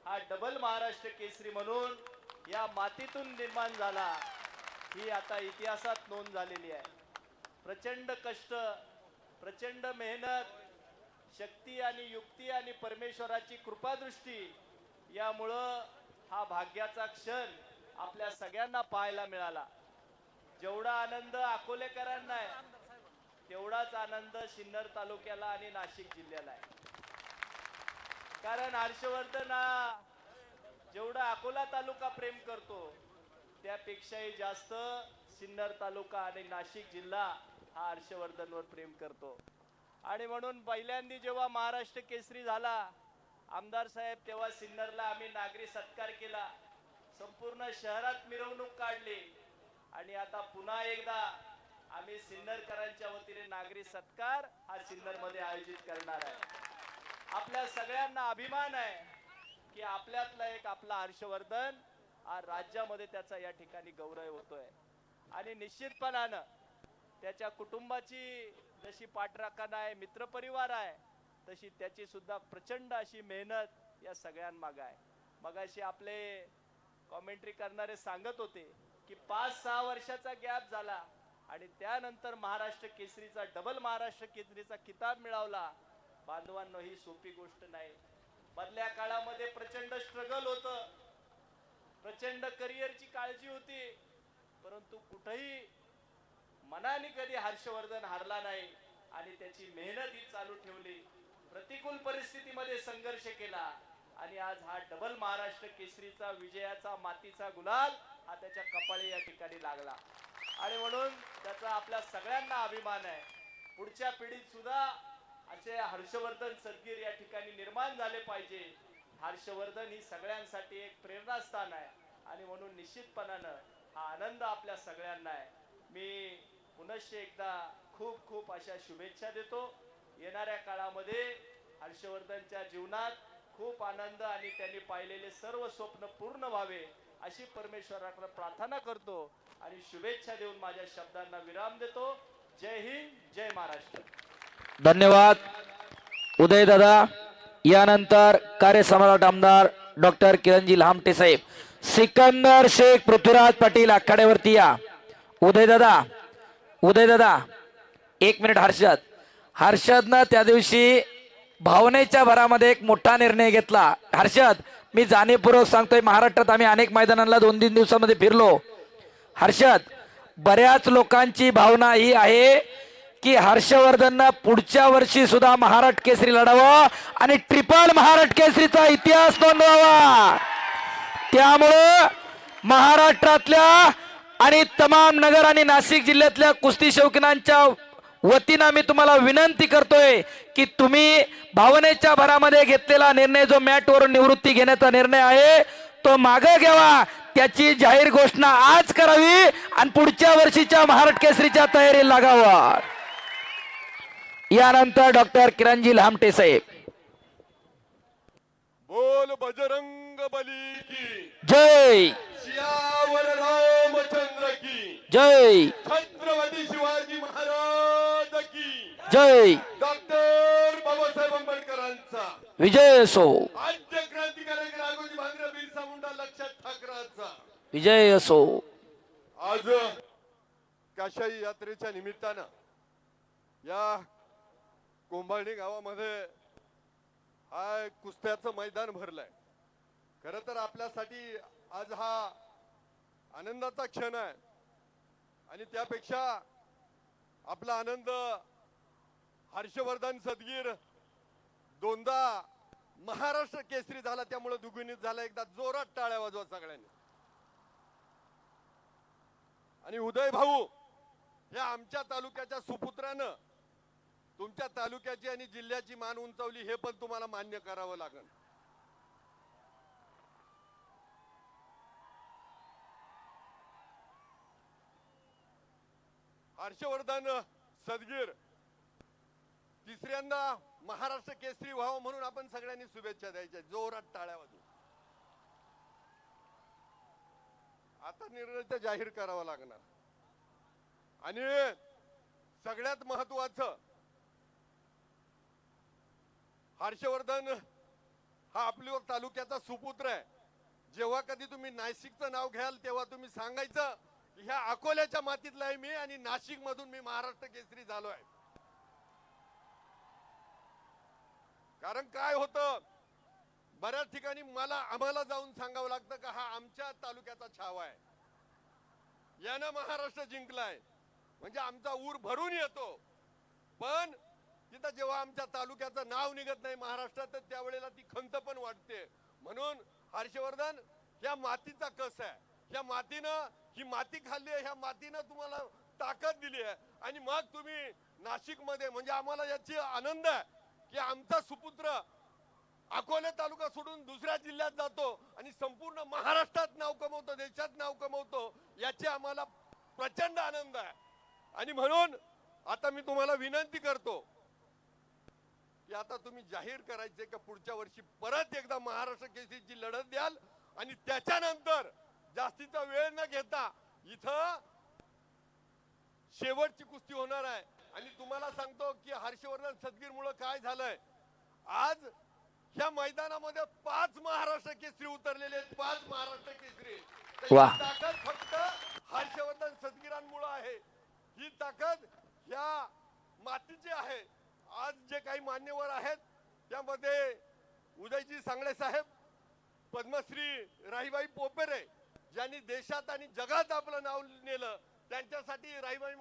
हा डबल महाराष्ट्र केसरी म्हणून या मातीतून निर्माण झाला, ही आता इतिहासात नोंद झालेली आहे. प्रचंड कष्ट, प्रचंड मेहनत, शक्ती आणि युक्ती आणि परमेश्वराची कृपादृष्टी यामुळं हा भाग्याचा क्षण आपल्या सगळ्यांना पाहायला मिळाला. जेवढा आनंद अकोलेकरांना आहे तेवढाच आनंद सिन्नर तालुक्याला आणि नाशिक जिल्ह्याला आहे. कारण हर्षवर्धन हा जेवढा अकोला तालुका प्रेम करतो त्यापेक्षाही जास्त सिन्नर तालुका आणि नाशिक जिल्हा हा हर्षवर्धनवर प्रेम करतो. आणि म्हणून पहिल्यांदा जेव्हा महाराष्ट्र केसरी झाला आमदार साहेब, तेव्हा सिन्नरला आम्ही नागरी सत्कार केला, संपूर्ण शहरात मिरवणूक काढली आणि आता पुन्हा एकदा आम्ही सिन्नरकरांच्या वतीने नागरी सत्कार हा सिन्नर मध्ये आयोजित करणार आहे. आपल्या सगळ्यांना अभिमान आहे की आपल्यातला एक आपला हर्षवर्धन हा राज्यामध्ये त्याचा या ठिकाणी गौरव होतोय. आणि निश्चितपणानं त्याच्या कुटुंबाची जशी पाठराखण आहे, मित्रपरिवार आहे, तशी त्याची सुद्धा प्रचंड अशी मेहनत या सगळ्यांमागे आहे. मगाशी आपले कॉमेंट्री करणारे सांगत होते की 5-6 वर्षाचा गॅप झाला आणि त्यानंतर महाराष्ट्र केसरीचा, डबल महाराष्ट्र केसरीचा किताब मिळवला. बांधवांनो, ही सोपी गोष्ट नाही. मधल्या काळामध्ये प्रचंड स्ट्रगल होतं, प्रचंड करिअरची काळजी होती, परंतु कुठेही मनाने कधी हर्षवर्धन हारला नाही आणि त्याची मेहनत ही चालू ठेवली. प्रतिकूल परिस्थितीमध्ये संघर्ष केला आणि आज हा डबल महाराष्ट्र केसरीचा विजयाचा मातीचा गुलाल हा त्याच्या कपाळी या ठिकाणी लागला. आणि म्हणून त्याचा आपल्या सगळ्यांना अभिमान आहे. पुढच्या पिढीत सुद्धा असे हर्षवर्धन सदगीर या ठिकाणी निर्माण झाले पाहिजे. हर्षवर्धन ही सगळ्यांसाठी एक प्रेरणास्थान आहे आणि म्हणून निश्चितपणानं हा आनंद आपल्या सगळ्यांना आहे. मी पुनश्च एकदा खूप खूप अशा शुभेच्छा देतो. येणाऱ्या काळामध्ये हर्षवर्धनच्या जीवनात खूप आनंद आणि त्यांनी पाहिलेले सर्व स्वप्न पूर्ण व्हावे अशी परमेश्वराकडे प्रार्थना करतो आणि शुभेच्छा देऊन माझ्या शब्दांना विराम देतो. जय हिंद, जय महाराष्ट्र. धन्यवाद उदय दादा. यानंतर कार्यसम्राट आमदार डॉक्टर किरणजी लहामटे साहेब, सिकंदर शेख, पृथ्वीराज पाटील आखाड्यावरती या. उदय दादा, उदय दादा, 1 मिनिट. हर्षदनं त्या दिवशी भावनेच्या भरामध्ये एक मोठा निर्णय घेतला. हर्षद, मी जाणीवपूर्वक सांगतोय, महाराष्ट्रात आम्ही अनेक मैदानांना 2-3 दिवसामध्ये फिरलो. हर्षद, बऱ्याच लोकांची भावना ही आहे की हर्षवर्धननं पुढच्या वर्षी सुद्धा महाराष्ट्र केसरी लढावं आणि ट्रिपल महाराष्ट्र केसरीचा इतिहास नोंदवावा. त्यामुळं महाराष्ट्रातल्या आणि तमाम नगर आणि नाशिक जिल्ह्यातल्या कुस्ती शौकीनांच्या वतीनं मी तुम्हाला विनंती करतोय की तुम्ही भावनेच्या भरामध्ये घेतलेला निर्णय, जो मॅटवरून निवृत्ती घेण्याचा निर्णय आहे, तो मागे घ्यावा, त्याची जाहीर घोषणा आज करावी आणि पुढच्या वर्षीच्या महाराष्ट्र केसरीच्या तयारी लागावा. यानंतर डॉक्टर किरणजी लामटे साहेब. बोल बजरंग बली की जय सियावर रामचंद्र की जय छत्रपती शिवाजी महाराज की जय. डॉक्टर बाबासाहेब आंबेडकरांचा विजय असो, आद्य क्रांतिकारक राघोजी भांगरे बिरसा मुंडा लक्षात ठाकरांचा विजय असो. आज काशाई यात्रेच्या निमित्तानं या कोंभाळणी गावामध्ये हा कुस्त्याचं मैदान भरलंय. खर तर आपल्यासाठी आज हा आनंदाचा क्षण आहे आणि त्यापेक्षा आपला आनंद हर्षवर्धन सदगीर दोनदा महाराष्ट्र केसरी झाला त्यामुळे दुगुणित झाला. एकदा जोरात टाळ्या वाजवा सगळ्यांनी. आणि उदय भाऊ या आमच्या तालुक्याच्या सुपुत्रानं तुमच्या तालुक्याची आणि जिल्ह्याची मान उंचावली, हे पण तुम्हाला मान्य करावं लागेल. हर्षवर्धन सदगीर तिसऱ्यांदा महाराष्ट्र केसरी व्हावं म्हणून आपण सगळ्यांनी शुभेच्छा द्यायच्या. जोरात टाळ्या वाजवून. आता निर्णय तर जाहीर करावा लागणार. आणि सगळ्यात महत्वाचं, हर्षवर्धन हा आपल्या तालुक्याचा सुपुत्र आहे. जेव्हा कधी तुम्ही नाशिकचं नाव घ्याल तेव्हा तुम्ही सांगायचं की ह्या अकोल्याच्या मातीतला आहे मी आणि नाशिक मधून मी महाराष्ट्र केसरी झालो आहे. कारण काय होतं, बऱ्याच ठिकाणी आम्हाला जाऊन सांगावं लागतं का हा आमच्या तालुक्याचा छावा आहे, यानं महाराष्ट्र जिंकलाय, म्हणजे आमचा ऊर भरून येतो. पण तिथं जेव्हा आमच्या तालुक्याचं नाव निघत नाही महाराष्ट्रात, तर त्यावेळेला ती खंत पण वाटते. म्हणून हर्षवर्धन या मातीचा कस आहे, या मातीनं ही माती खाल्ली आहे, ह्या मातीनं तुम्हाला ताकद दिली आहे. आणि मग तुम्ही नाशिक मध्ये, म्हणजे आम्हाला याची आनंद आहे की आमचा सुपुत्र अकोले तालुका सोडून दुसऱ्या जिल्ह्यात जातो आणि संपूर्ण महाराष्ट्रात नाव कमवतो, देशात नाव कमवतो, याची आम्हाला प्रचंड आनंद आहे. आणि म्हणून आता मी तुम्हाला विनंती करतो की आता तुम्ही जाहीर करायचे का पुढच्या वर्षी परत एकदा महाराष्ट्र केसरीची लढत द्याल. आणि त्याच्यानंतर जास्तीचा वेळ न घेता इथं शेवटची कुस्ती होणार आहे. आणि तुम्हाला सांगतो की हर्षवर्धन सदगीर मुळे काय झालंय, आज ह्या मैदानामध्ये 5 महाराष्ट्र केसरी उतरलेले आहेत. 5 महाराष्ट्र केसरी. वाह. ही ताकद फक्त हर्षवर्धन सदगीरांमुळे आहे. ही ताकद ह्या मातीची आहे. आज जे काही मान्यवर आहेत त्यामध्ये उदयजी सांगळे साहेब, पद्मश्री राहीबाई पोपेरे, ज्यांनी देशात आणि जगात आपलं नाव नेलं, त्यांच्यासाठी राहीबाई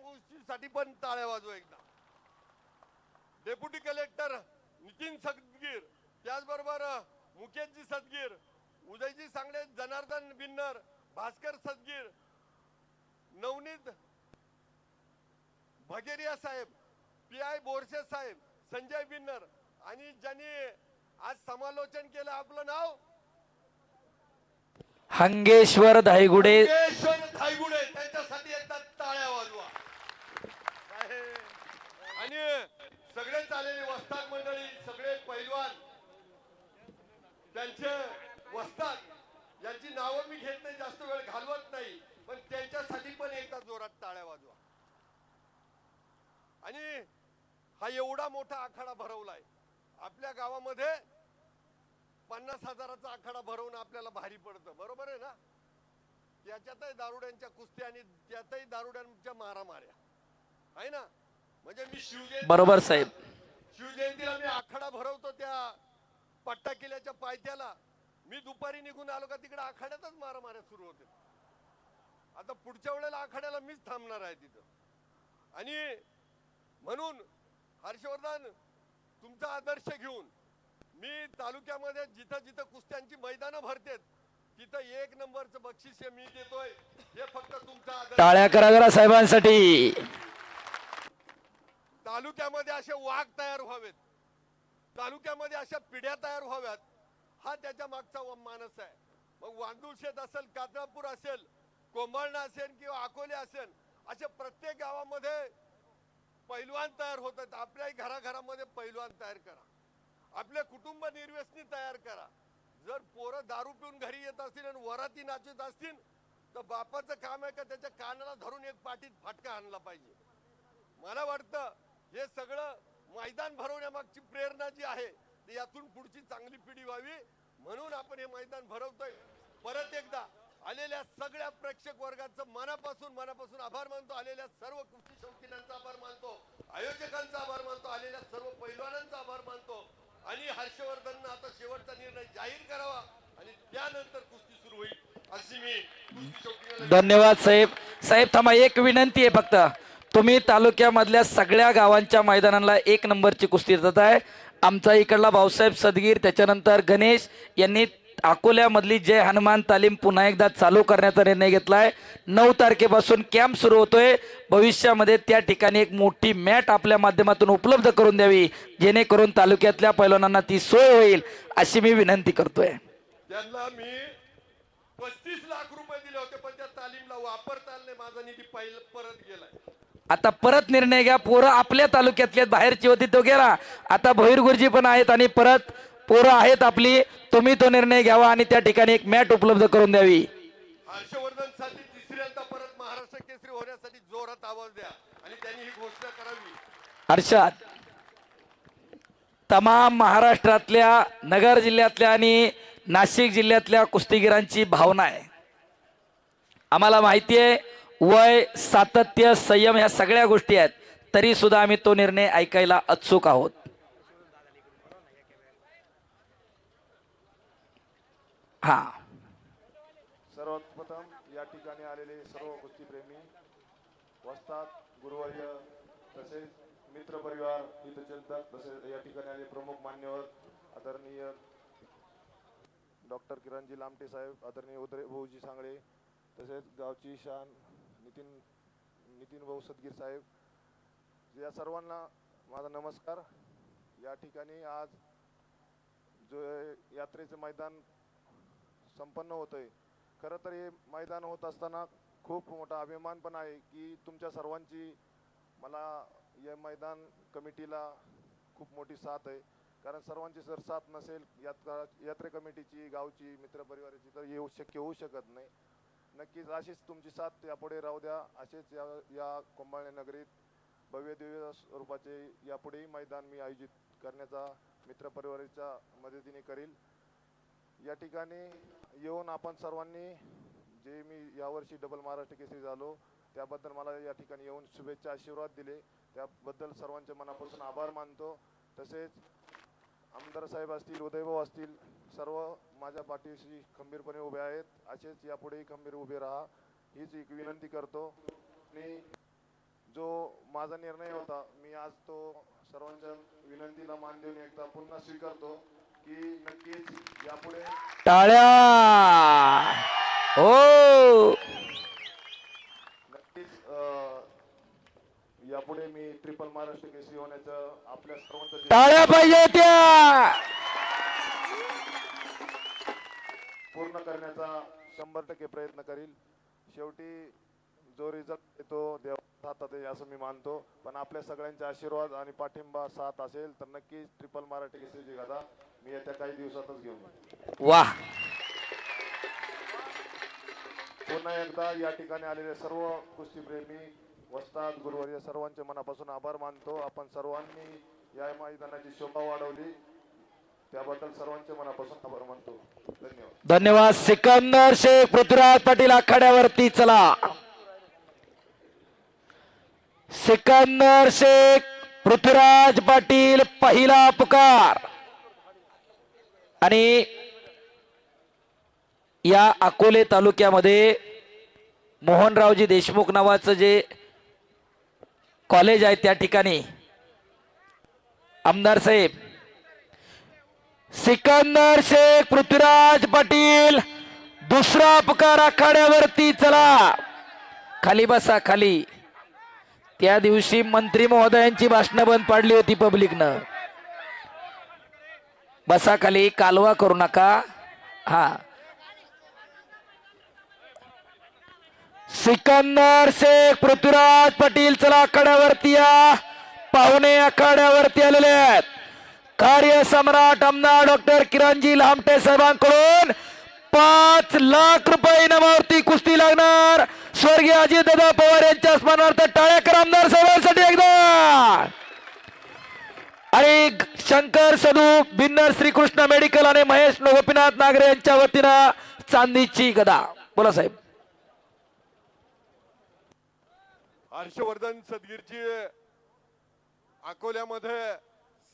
साठी पण टाळ्या वाजवा एकदा. डेप्युटी कलेक्टर नितीन सदगीर, त्याचबरोबर मुकेशजी सदगीर, उदयजी सांगळे, जनार्दन बिन्नर, भास्कर सदगीर, नवनीत भगेरिया साहेब, PI बोरसे साहेब, संजय बिन्नर, आणि ज्यांनी आज समालोचन केलं आपलं नाव हंगेश्वर धायगुडे. धायगुडे, त्यांच्यासाठी एकदा टाळ्या वाजवा. आणि सगळेच आलेले वस्ताद मंडळी, सगळे पैलवान, त्यांचे वस्ताद, यांची नावं मी घेत नाही, जास्त वेळ घालवत नाही, पण त्यांच्यासाठी पण एकदा जोरात टाळ्या वाजवा. आणि हा एवढा मोठा आखाडा भरवलाय आपल्या गावामध्ये. 50,000चा आखाडा भरवून आपल्याला भारी पडतं, बरोबर आहे ना. त्याच्यातही दारुड्यांच्या कुस्त्या आणि त्यातही दारुड्यांच्या मारामाऱ्या आहे ना. म्हणजे मी बरोबर साहेब. शिवजयंतीला मी आखाडा भरवतो त्या पट्टा किल्ल्याच्या पायथ्याला. मी दुपारी निघून आलो का तिकडे आखाड्यातच मारामाऱ्या सुरू होते. आता पुढच्या वेळेला आखाड्याला मीच थांबणार आहे तिथं. आणि म्हणून हर्षवर्धन, तुमचा आदर्श घेऊन मी तालुक्यामध्ये जिथं जिथं कुस्त्यांची मैदानं भरतेत तिथं 1 नंबरचं बक्षीस मी देतोय. हे फक्त तुमचा आदर्श. टाळ्या करा जरा साहेबांसाठी. तालुक्यामध्ये असे वाघ तयार व्हावेत, तालुक्यामध्ये अशा पिढ्या तयार व्हाव्यात, हा त्याच्या मागचा मानस आहे. मग वांदुळशेत असेल, कात्रापूर असेल, कोंभाळणा असेल किंवा अकोले असेल, अशा प्रत्येक गावामध्ये पैलवान तयार होतात. आपल्याही घराघरामध्ये पैलवान तयार करा, आपले कुटुंब निर्व्यसनी तयार करा. जर पोरं दारू पिऊन घरी येत असतील आणि वराती नाचत असतील तर बापाचं काम आहे का त्याच्या कानाला धरून एक पाठीत फटका आणला पाहिजे. मला वाटतं हे सगळं मैदान भरवण्यामागची प्रेरणा जी आहे ती यातून पुढची चांगली पिढी व्हावी म्हणून आपण हे मैदान भरवतोय. परत एकदा आलेल्या सगळ्या प्रेक्षक वर्गाचं मनापासून आभार मानतो. आलेल्या सर्व कुस्ती शौकीनांचा आभार मानतो, आयोजकांचा आभार मानतो, आलेल्या सर्व पैलवानांचा आभार मानतो. आणि हर्षवर्धननं आता शेवटचा निर्णय जाहीर करावा आणि त्यानंतर कुस्ती सुरू होईल अशी मी कुस्ती शौकीनांना धन्यवाद साहेब. साहेब थांबा, एक विनंती आहे फक्त. तुम्ही तालुक्यामधल्या सगळ्या गावांच्या मैदानाला 1 नंबरची कुस्ती देत आहे. आमचा इकडला भाऊसाहेब सदगीर, त्याच्यानंतर गणेश यांनी अकोल्यामधली जय हनुमान तालीम पुन्हा एकदा चालू करण्याचा निर्णय घेतलाय. 9 तारखेपासून कॅम्प सुरू होतोय. भविष्यामध्ये त्या ठिकाणी एक मोठी मॅट आपल्या माध्यमातून उपलब्ध करून द्यावी जेणेकरून तालुक्यातल्या पैलवानांना ती सोय होईल अशी मी विनंती करतोय. त्यांना मी 35 लाख रुपये दिले होते पण त्या तालीमला वापरता आले नाही. माझा निधी परत गेलाय. आता परत निर्णय घ्या. पोरं आपल्या तालुक्यातल्या बाहेरची होती तो गेला, आता भैरगुरुजी पण आहेत आणि परत पोरं आहेत आपली. तुम्ही तो निर्णय घ्यावा आणि त्या ठिकाणी एक मॅट उपलब्ध करून द्यावी. हर्षवर्धन साठी तिसऱ्यांदा परत महाराष्ट्र केसरी होण्यासाठी जोरात आवाज द्या आणि त्यांनी ही घोषणा करावी. हर्षात तमाम महाराष्ट्रातल्या, नगर जिल्ह्यातल्या आणि नाशिक जिल्ह्यातल्या कुस्तीगिरांची भावना आहे. आम्हाला माहिती आहे वय, सातत्य, संयम ह्या सगळ्या गोष्टी आहेत, तरी सुद्धा आम्ही तो निर्णय ऐकायला उत्सुक आहोत. हा, सर्वप्रथम या ठिकाणी आलेले सर्व कुस्तीप्रेमी, वस्ताद, गुरुवर्य तसेच मित्र परिवार, हितचिंतक तसेच या ठिकाणी आलेले प्रमुख मान्यवर आदरणीय डॉक्टर किरणजी लामटे साहेब, आदरणीय उदय भाऊजी सांगळे, तसेच गावची शान नितीन भाऊ सदगीर साहेब, या सर्वांना माझा नमस्कार. या ठिकाणी आज जो यात्रेचं मैदान संपन्न होतंय, खरं तर हे मैदान होत असताना खूप मोठा अभिमान पण आहे की तुमच्या सर्वांची मला या मैदान कमिटीला खूप मोठी साथ आहे. कारण सर्वांची जर साथ नसेल यात्रे कमिटीची, गावची, मित्रपरिवाराची, तर येऊ होऊ शकत नाही. नक्कीच अशीच तुमची साथ यापुढे राहू द्या. असेच या कोंभाळणे नगरीत भव्य दिव्य स्वरूपाचे यापुढेही मैदान मी आयोजित करण्याचा मित्रपरिवाराच्या मदतीने करील. या ठिकाणी येऊन आपण सर्वांनी, जे मी यावर्षी डबल महाराष्ट्र केसरी झालो त्याबद्दल मला या ठिकाणी येऊन शुभेच्छा, आशीर्वाद दिले त्याबद्दल सर्वांचे मनापासून आभार मानतो. तसेच आमदार साहेब असतील, उदयभाऊ असतील, सर्व माझ्या पाठीशी खंबीरपणे उभे आहेत. असेच यापुढेही खंबीर उभे राहा हीच एक विनंती करतो. आणि जो माझा निर्णय होता मी आज तो सर्वांच्या विनंतीला मान देऊन एकदा पुन्हा स्वीकारतो की नक्कीच यापुढे टाळ्या. हो, नक्कीच यापुढे मी ट्रिपल महाराष्ट्र केसरी होण्याचं आपल्या सर्वांचं टाळ्या पाहिजे त्या. पूर्ण करण्याचा 100% प्रयत्न करील. शेवटी जो रिझल्ट येतो देवाच्या हातात आहे असं मी मानतो. पण आपल्या सगळ्यांचे आशीर्वाद आणि पाठिंबा साथ असेल तर नक्कीच ट्रिपल महाराष्ट्र केसरीची गाथा मी येत्या काही दिवसातच घेऊन येईन. वाह, पुन्हा एकदा या ठिकाणी आलेले सर्व कुस्तीप्रेमी, वस्ताद, गुरुवर्य सर्वांचे मनापासून आभार मानतो. आपण सर्वांनी या मैदानाची शोभा वाढवली त्याबद्दल सर्वांचे मनापासून आभार मानतो. धन्यवाद. धन्यवाद. सिकंदर शेख, पृथ्वीराज पाटील आखाड्यावरती चला. सिकंदर शेख, पृथ्वीराज पाटील, पहिला पुकार. आणि या अकोले तालुक्यामध्ये मोहनरावजी देशमुख नावाचं जे कॉलेज आहे त्या ठिकाणी आमदार साहेब सिकंदर शेख, पृथ्वीराज पाटील, दुसरा पुकार आखाड्यावरती चला. खाली बसा, खाली. त्या दिवशी मंत्री महोदयांची भाषणं बंद पाडली होती पब्लिकनं. बसा खाली, कालवा करू नका. हा, सिकंदर शेख, पृथ्वीराज पाटील चला आखाड्यावरती या. पाहुणे आखाड्यावरती आलेले आहेत. कार्य सम्राट आमदार डॉक्टर किरणजी लामटे साहेबांकडून 5 लाख रुपये इनामावरती कुस्ती लागणार. स्वर्गीय अजितदादा पवार यांच्या स्मरणार्थ टाळ्या करा आमदार साहेबांसाठी एकदा. आणि शंकर सदू बिन्नर श्रीकृष्ण मेडिकल आणि महेश गोपीनाथ नागरे यांच्या वतीनं चांदीची गदा. बोला साहेब. हर्षवर्धन सदगीरची अकोल्यामध्ये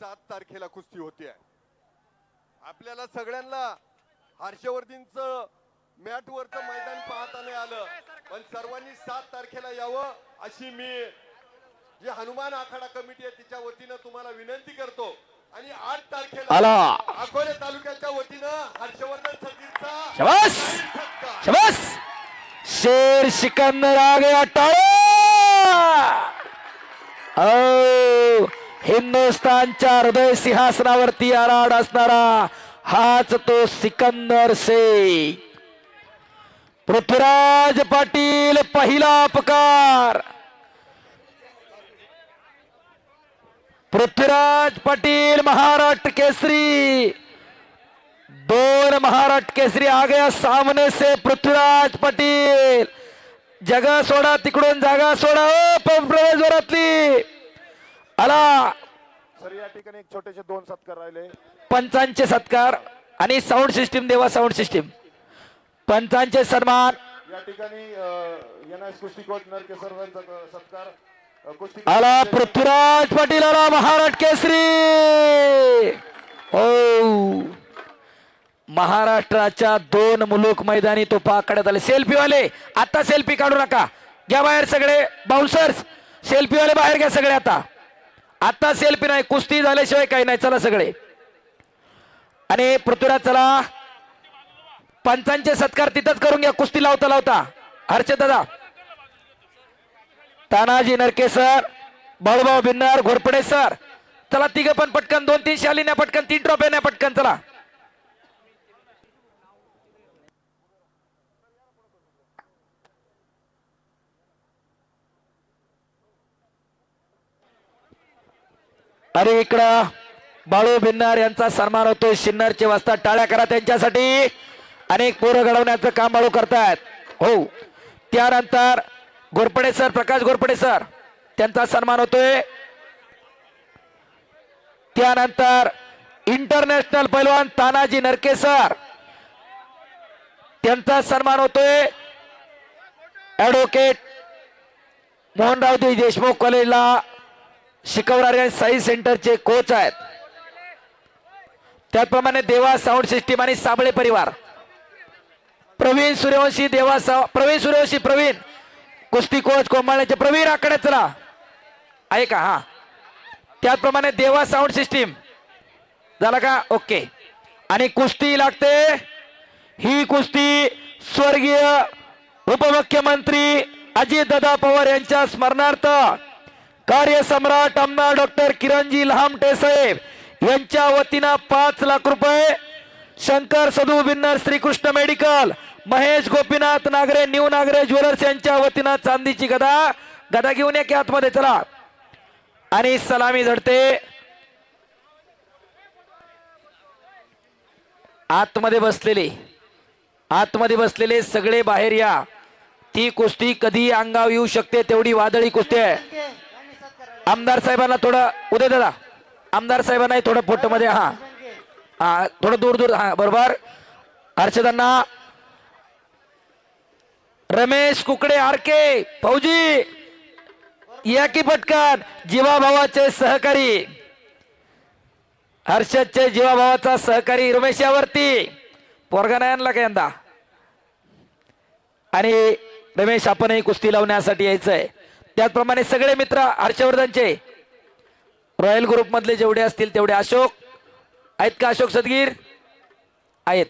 7 तारखेला कुस्ती होती आहे. आपल्याला सगळ्यांना हर्षवर्धनचं मॅटवरचं मैदान पाहता नाही आलं, पण सर्वांनी 7 तारखेला यावं अशी मी जे हनुमान आखाडा कमिटी आहे तिच्या वतीनं तुम्हाला विनंती करतो. आणि 8 तारखेला आला. अकोले तालुक्याच्या वतीनं हर्षवर्धन सदगीरचा शाबास शाबास. शेर सिकंदर आ गया. टाळ्या. हिंदुस्थानच्या हृदय सिंहासनावरती आराड असणारा हाच तो सिकंदर शेख. पृथ्वीराज पाटील पहिला अपकार. पृथ्वीराज पाटील महाराष्ट्र केसरी. 2 महाराष्ट्र केसरी आ गया सामने से. पृथ्वीराज पाटील जगा सोडा, तिकडून जागा सोडा. प्रवेश जोरातली आला. सर या ठिकाणी एक छोटेसे 2 सत्कार राहिले. पंचांचे सत्कार आणि साऊंड सिस्टीम देवा. साऊंड सिस्टीम पंचांचे सन्मान. या ठिकाणी एनएस कुस्ती कोच नरके सर यांचा सत्कार कुस्ती आला. पृथ्वीराज पाटील आला महाराष्ट्र केसरी. हो, महाराष्ट्राच्या 2 मुलूक मैदानी तो काढण्यात आले. सेल्फी वाले आता सेल्फी काढू नका, घ्या बाहेर सगळे. बाउन्सर्स सेल्फी वाले बाहेर घ्या सगळे. आता सेल्फी नाही, कुस्ती झाल्याशिवाय काही नाही. चला सगळे. आणि पृथ्वीराज चला. पंचांचे सत्कार तिथंच करून घ्या कुस्ती लावता लावता. हर्षद दादा, तानाजी नरके सर, बाळूभाऊ बिन्नर, घोरपडे सर. चला तिघ पण पटकन 2-3 शाली न्या पटकन, 3 ट्रॉफी न्या पटकन. चला अरे इकडं बाळू बिन्नर यांचा सन्मान होतोय. शिन्नरचे वाजता टाळ्या करा त्यांच्यासाठी. अनेक पोरं घडवण्याचं काम बाळू करतायत. हो, त्यानंतर घोरपडे सर, प्रकाश घोरपडे सर, त्यांचा सन्मान होतोय. त्यानंतर इंटरनॅशनल पैलवान तानाजी नरके सर, त्यांचा सन्मान होतोय. ऍडव्होकेट मोहनराव देशमुख कॉलेजला शिकवणारे साई सेंटरचे कोच आहेत. त्याचप्रमाणे देवा साऊंड सिस्टीम आणि साबळे परिवार. प्रवीण सूर्यवंशी देवा प्रवीण सूर्यवंशी, प्रवीण कुस्ती कोच कोंबाळ्याचे प्रवीण आकडे. चला आहे का? हा, त्याचप्रमाणे देवा साऊंड सिस्टीम झाला का? ओके. आणि कुस्ती लागते. ही कुस्ती स्वर्गीय उपमुख्यमंत्री अजितदादा पवार यांच्या स्मरणार्थ कार्य सम्राट आमदार डॉक्टर किरणजी लहामटे साहेब यांच्या वतीनं 5 लाख रुपये. Shankar Sadu Binnar Shrikrishna medical, Mahesh Gopinath Nagare, new Nagare jewellers यांच्या वतीनं चांदीची गदा. गदा घेऊन या की आतमध्ये. चला. आणि सलामी झडते. आतमध्ये बसलेले सगळे बाहेर या. ती कुस्ती कधी अंगावर येऊ शकते तेवढी वादळी कुस्ती आहे. आमदार साहेबांना थोडं, उदय दादा, आमदार साहेबांना थोडं फोटो मध्ये. हा हा, थोडं दूर दूर. हा बरोबर. हर्षदांना, रमेश कुकडे आरके फौजी या की पटकन. जीवाभावाचे सहकारी, हर्षदचे जीवाभावाचा सहकारी रमेश यावरती. पोरगा नाही आणला का यंदा? आणि रमेश आपणही कुस्ती लावण्यासाठी यायचंय. त्याचप्रमाणे सगळे मित्र हर्षवर्धनचे रॉयल ग्रुप मधले जेवढे असतील तेवढे. अशोक आहेत का? अशोक सदगीर आहेत.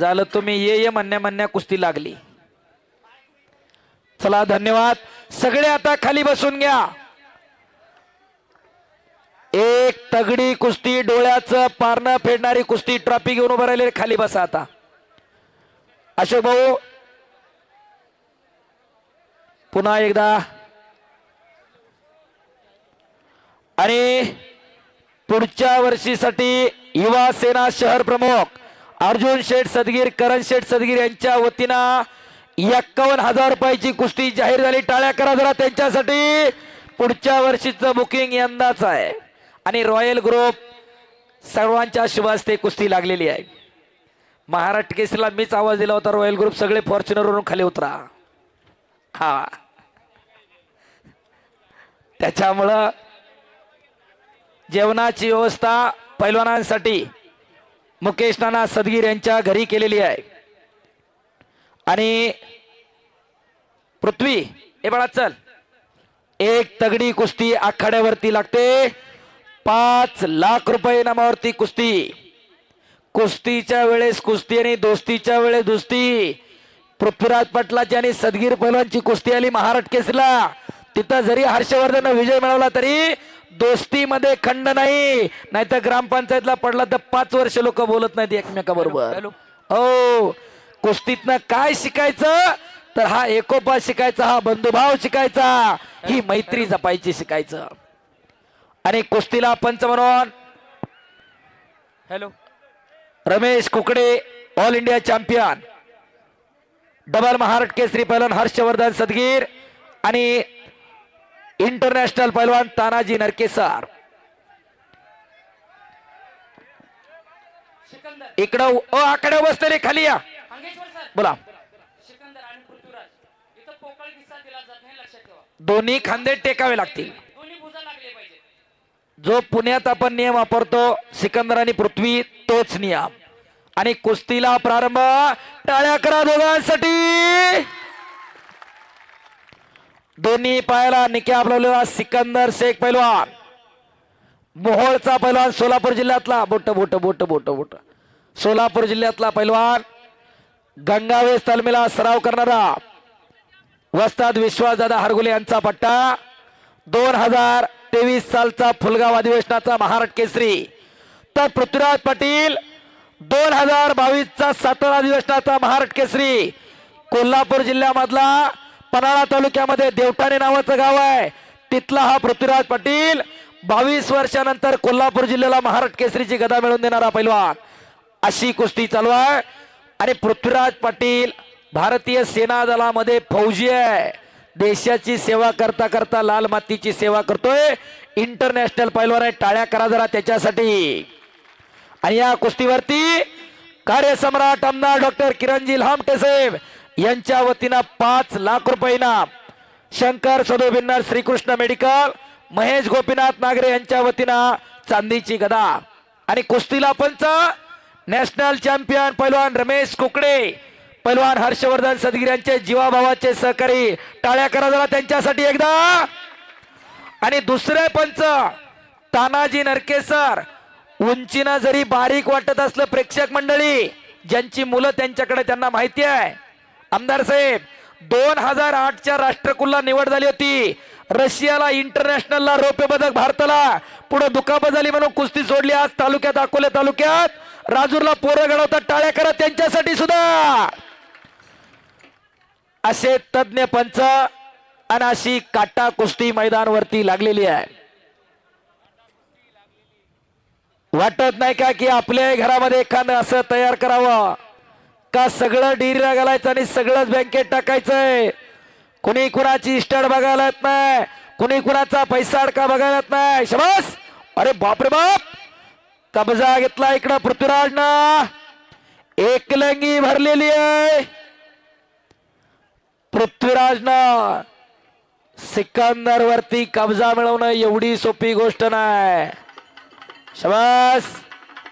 झालं, तुम्ही ये म्हणण्या कुस्ती लागली. चला धन्यवाद. सगळे आता खाली बसून घ्या. एक तगडी कुस्ती, डोळ्याचं पारणं फेडणारी कुस्ती, ट्रॉफी घेऊन उभं राहिले. खाली बसा आता. अशोक भाऊ पुन्हा एकदा. आणि पुढच्या वर्षीसाठी युवा सेना शहर प्रमुख अर्जुन शेठ सदगीर, करण शेठ सदगीर यांच्या वतीनं 51,000 रुपयाची कुस्ती जाहीर झाली. टाळ्या करा जरा त्यांच्यासाठी. पुढच्या वर्षीचं बुकिंग यंदाच आहे. आणि रॉयल ग्रुप सर्वांच्या शुभ हस्ते कुस्ती लागलेली आहे. महाराष्ट्र केसरीला मीच आवाज दिला होता, रॉयल ग्रुप सगळे फॉर्च्युनरवरून खाली उतरा. हा, त्याच्यामुळं जेवणाची व्यवस्था पैलवानांसाठी मुकेश नाना सदगीर यांच्या घरी केलेली आहे. आणि पृथ्वी हे बाळा चल, एक तगडी कुस्ती आखाड्यावरती लागते. 5 लाख रुपये नामावरती कुस्ती. कुस्तीच्या वेळेस कुस्ती आणि दोस्तीच्या वेळेस दोस्ती. पृथ्वीराज पाटलाची आणि सदगीर पैलवानची कुस्ती आली महाराष्ट्र केसरीला. तिथं जरी हर्षवर्धन विजय मिळवला तरी दोस्तीमध्ये खंड नाही. नाहीतर ग्रामपंचायतला पडला तर 5 वर्ष लोक बोलत नाहीत एकमेकाबरोबर. हो, कुस्तीतनं काय शिकायचं तर हा एकोपा शिकायचा, हा बंधुभाव शिकायचा, ही मैत्री जपायची शिकायचं. आणि कुस्तीला पंच म्हणून Ramesh Kukade, all India champion, double Maharashtra Kesari पैलवान हर्षवर्धन सदगीर आणि इंटरनॅशनल पैलवान तानाजी नरकेसर. इकडं आकडे बसलेले खाली या. बोला. दोन्ही खांदे टेकावे लागतील. जो पुण्यात आपण नियम वापरतो सिकंदर आणि पृथ्वी, तोच नियम. आणि कुस्तीला प्रारंभ. टाळ्या करा दोघांसाठी. दोन्ही पायाला निक्या आपलवलेला सिकंदर शेख पैलवान, मोहोळचा पैलवान, सोलापूर जिल्ह्यातला बोट बोट बोट बोट बोट सोलापूर जिल्ह्यातला पैलवान, गंगावेस तालमीला सराव करणारा वस्ताद विश्वासदादा हरगुले यांचा पट्टा. 2023 सालचा फुलगाव अधिवेशनाचा महाराष्ट्र केसरी. तर पृथ्वीराज पाटील 2022चा सातारा अधिवेशनाचा महाराष्ट्र केसरी. कोल्हापूर जिल्ह्यामधला पन्हाळा तालुक्यामध्ये देवठाणे नावाचं गाव आहे, तिथला हा पृथ्वीराज पाटील 22 वर्षानंतर कोल्हापूर जिल्ह्याला महाराष्ट्र केसरीची गदा मिळवून देणारा पैलवान. अशी कुस्ती चालू आहे. आणि पृथ्वीराज पाटील भारतीय सेना दलामध्ये फौजी आहे. देशाची सेवा करता करता लाल मातीची सेवा करतोय. इंटरनॅशनल पैलवान आहे. टाळ्या करा जरा त्याच्यासाठी. आणि या कुस्तीवरती कार्यसम्राट आमदार डॉक्टर किरणजी लामटे साहेब यांच्या वतीनं 5 लाख रुपये इनाम. शंकर सदो भिन्नर श्रीकृष्ण मेडिकल, महेश गोपीनाथ नागरे यांच्या वतीनं चांदीची गदा. आणि कुस्तीला पंच नॅशनल चॅम्पियन पैलवान रमेश कुकडे, पैलवान हर्षवर्धन सदगीर यांचे जीवाभावाचे सहकारी. टाळ्या करा जरा त्यांच्यासाठी एकदा. आणि दुसरे पंच तानाजी नरकेसर. उंचीनं जरी बारीक वाटत असलं प्रेक्षक मंडळी, ज्यांची मुलं त्यांच्याकडे त्यांना माहिती आहे, आमदार साहेब 2008च्या राष्ट्रकुलला निवड झाली होती. रशियाला इंटरनॅशनलला रौप्य पदक, भारताला पुढे दुखापत झाली म्हणून कुस्ती सोडली. आज तालुक्यात, अकोले तालुक्यात राजूरला पोरं घडवतात. टाळ्या करा त्यांच्यासाठी सुद्धा. असे तज्ञ पंच आणि अशी काटा कुस्ती मैदानवरती लागलेली आहे. वाटत नाही का की आपल्या घरामध्ये एखादं असं तयार करावं का सगळं डिरीला घालायचं आणि सगळंच बँकेत टाकायचंय. कुणी कुणाची इस्टेट बघायला येत नाही, कुणी कुणाचा पैसा अडका बघायला येत नाही. शबास. अरे बापरे बाप, कब्जा घेतला इकडं पृथ्वीराजनं. एकलंगी भरलेली आहे पृथ्वीराजनं. सिकंदर वरती कब्जा मिळवणं एवढी सोपी गोष्ट नाही. शबास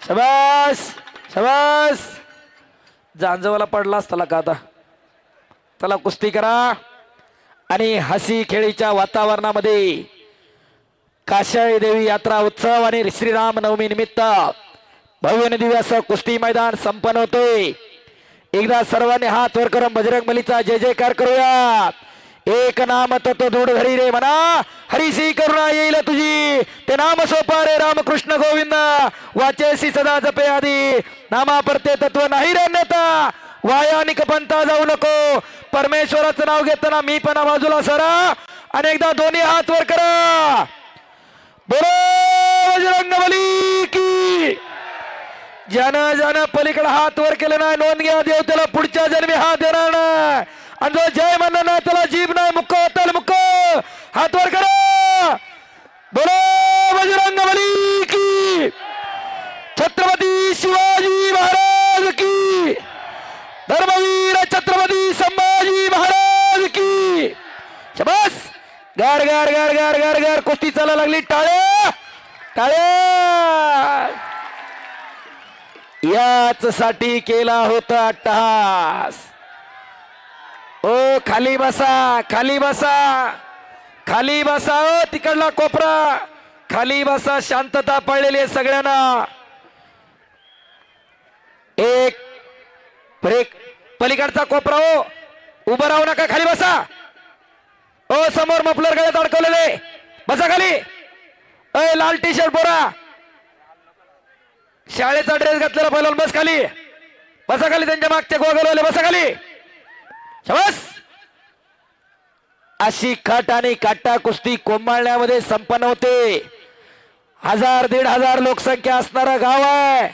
शबास शबास. जांजवाला पडलाच त्याला का आता. त्याला कुस्ती करा. आणि हसी खेळीच्या वातावरणामध्ये काशाई देवी यात्रा उत्सव आणि श्रीराम नवमी निमित्त भव्य दिव्य असं कुस्ती मैदान संपन्न होतोय. एकदा सर्वांनी हात वर करून बजरंग बलीचा जय जयकार करूया. एक नाम तत्व दृढ धरी रे म्हणा, हरिसी करुणा येईल तुझी, ते नाम सोपा रे रामकृष्ण गोविंद, वाचेसी सदा जपे आधी, नामा परते तत्व नाही रे अन्यथा, वायानिक पंथा जाऊ नको, परमेश्वराचं नाव घेताना मी पण बाजूला सरा, अनेकदा दोन्ही हात वर करा, बोलो बजरंगबली की. ज्यानं ज्यानं पलीकडे हात वर केलं नाही नोंद घ्या, देव त्याला पुढच्या जन्मी हात देणार नाही, आणि जो जय म्हणणार नाही त्याला जीभ नाही, मुक्क होताल मुक्क, हात वर करा, बोलो बजरंगबली की. छत्रपती शिवाजी महाराज की, धर्मवीर छत्रपती संभाजी महाराज की. शाबास. गार गार गार गार गार गार कुस्ती चालायला लागली, टाळ्या टाळ्या. याच साठी केला होता अट्टहास. ओ खाली बसा, खाली बसा, खाली बसा, ओ तिकडला कोपरा खाली बसा, शांतता पडलेली आहे सगळ्यांना. एक ब्रेक, पलीकडचा कोपरा हो, उभं राहू नका, खाली बसा. ओ समोर मफलर गळ्यात अडकवलेले, बसा खाली. अय लाल टी शर्ट पोरा, शाळेचा ड्रेस घातलेला पहिला, बस खाली, बसा खाली. त्यांच्या मागचे गोगलवाले बसा खाली. शाबास. अशी खट आणि काटा कुस्ती कोंबाळण्यामध्ये संपन्न होते. 1000-1500 लोकसंख्या असणारं गाव आहे,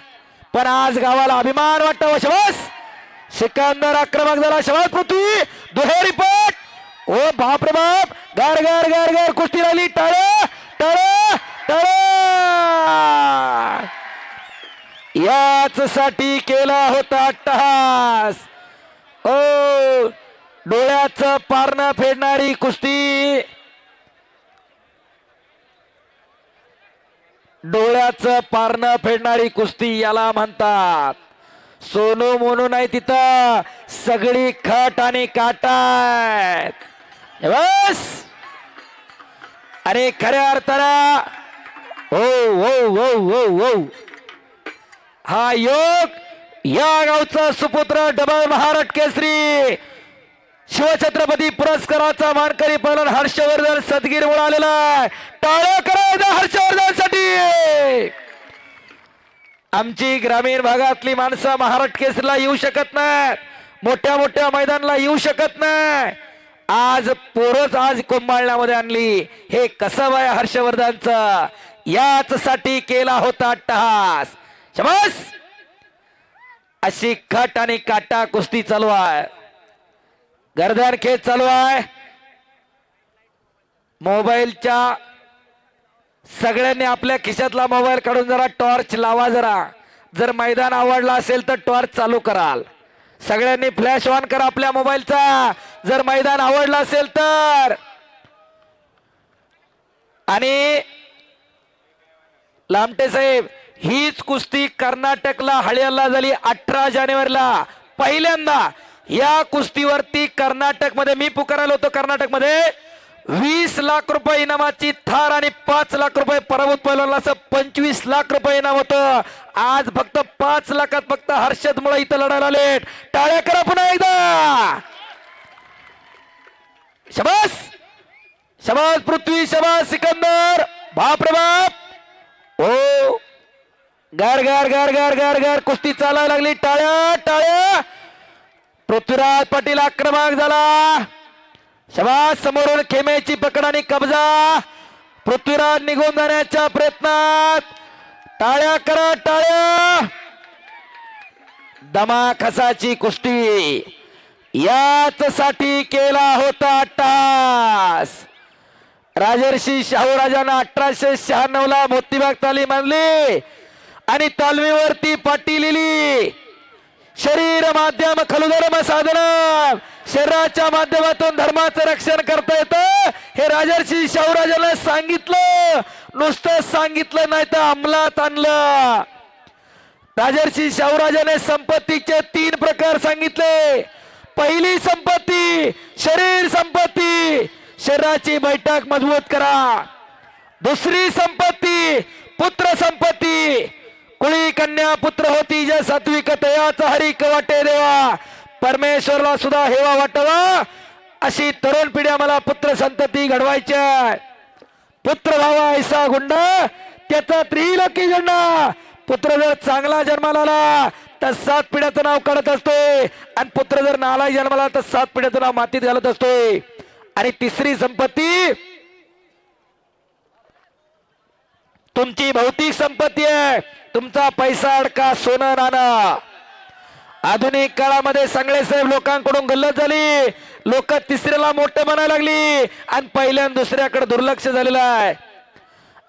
पण आज गावाला अभिमान वाटावा. शाबास. सिकंदर आक्रमक झाला. शाबास पृथ्वी, दुहेरी पट. ओ बाप रे बाप, गार गार गार गार कुस्ती राहिली. टाळ्या टाळ्या टाळ्या. याच साठी केला होता अट्टहास. ओ डोळ्याचं पारणं फेडणारी कुस्ती, डोळ्याचं पारणं फेडणारी कुस्ती याला म्हणतात. सोनू मोनू नाही तिथं, सगळी खट आणि काटा आहेत. बस. आणि खऱ्या अर्थाला हो हो हो हो हो, हा योग या गावचा सुपुत्र, डबल महाराष्ट्र केसरी, शिवछत्रपती पुरस्काराचा मानकरी पहिलवान हर्षवर्धन सदगीर मुळे आलेला आहे. टाळ्या करायचा हर्षवर्धन साठी. आमची ग्रामीण भागातली माणसं महाराष्ट्र केसरीला येऊ शकत नाही, मोठ्या मोठ्या मैदानाला येऊ शकत नाही. आज पोरच आज कोंबाळण्यामध्ये आणली. हे कसं वय हर्षवर्धनचं, याच साठी केला होता अट्टहास. शाबास. अशी खट आणि काटा कुस्ती चालू आहे, गर्दन खेच चालू आहे. मोबाईलच्या सगळ्यांनी आपल्या खिशातला मोबाईल काढून जरा टॉर्च लावा. जरा जर मैदान आवडला असेल तर टॉर्च चालू कराल. सगळ्यांनी फ्लॅश ऑन करा आपल्या मोबाईलचा, जर मैदान आवडलं असेल तर. आणि लामटे साहेब, हीच कुस्ती कर्नाटकला हळियाला झाली 18 जानेवारीला पहिल्यांदा. या कुस्तीवरती कर्नाटकमध्ये मी पुकारायला होतो. कर्नाटकमध्ये 20 लाख रुपये इनामाची थार आणि 5 लाख रुपये पराभूत पहिलवानला, असं 25 लाख रुपये इनाम होतं. आज फक्त 5 लाखात फक्त हर्षद मुळे इथं लढायला आले. टाळ्या करा पुन्हा एकदा. शाबास. शाबास पृथ्वी, शाबास सिकंदर, बाप रे बाप. ओ गार गार गार गार गार गार कुस्ती चालायला लागली. टाळ्या टाळ्या. पृथ्वीराज पाटील आक्रमक झाला. शाबास. समोरून खेमेची पकड आणि कब्जा. पृथ्वीराज निघून जाण्याच्या प्रयत्नात. टाळ्या करा टाळ्या. दमाखसाची कुस्ती, याच साठी केला होता अट्टहास. राजर्षी शाहूराजांना 1896 ला मोतीबाग तालीम आणली आणि तालमीवरती पाटी लिहिली. शरीर माध्यम खलु धर्म साधन, शरीराच्या माध्यमातून धर्माचं रक्षण करता येतं हे राजर्षी शाहूराजांना सांगितलं. नुसतं सांगितलं नाही तर अंमलात आणलं. राजर्षी शाहूराजाने संपत्तीचे 3 प्रकार सांगितले. पहिली संपत्ती शरीर संपत्ती, शरीराची बैठक मजबूत करा. दुसरी संपत्ती पुत्र संपत्ती, कुळी कन्या पुत्र होती जे सात्विक तयाचा हरिक वाटे देवा. परमेश्वरला सुद्धा हेवा वाटवा अशी तरुण पिढी आम्हाला पुत्र संतती घडवायची आहे. पुत्र व्हावा ऐसा गुंड त्याचा त्रिलोकी झेंडा. पुत्र जर चांगला जन्माला आला तर 7 पिढ्याचं नाव काढत असतोय आणि पुत्र जर नालायक जन्माला आला तर 7 पिढ्याचं नाव मातीत घालत असतोय. आणि तिसरी संपत्ती तुमची भौतिक संपत्ती आहे. तुमचा पैसा अडका सोनं नाणं. आधुनिक काळामध्ये सांगळे साहेब लोकांकडून गल्लत झाली. लोक तिसऱ्याला मोठं म्हणायला लागली आणि पहिल्या आणि दुसऱ्याकडे दुर्लक्ष झालेलं आहे.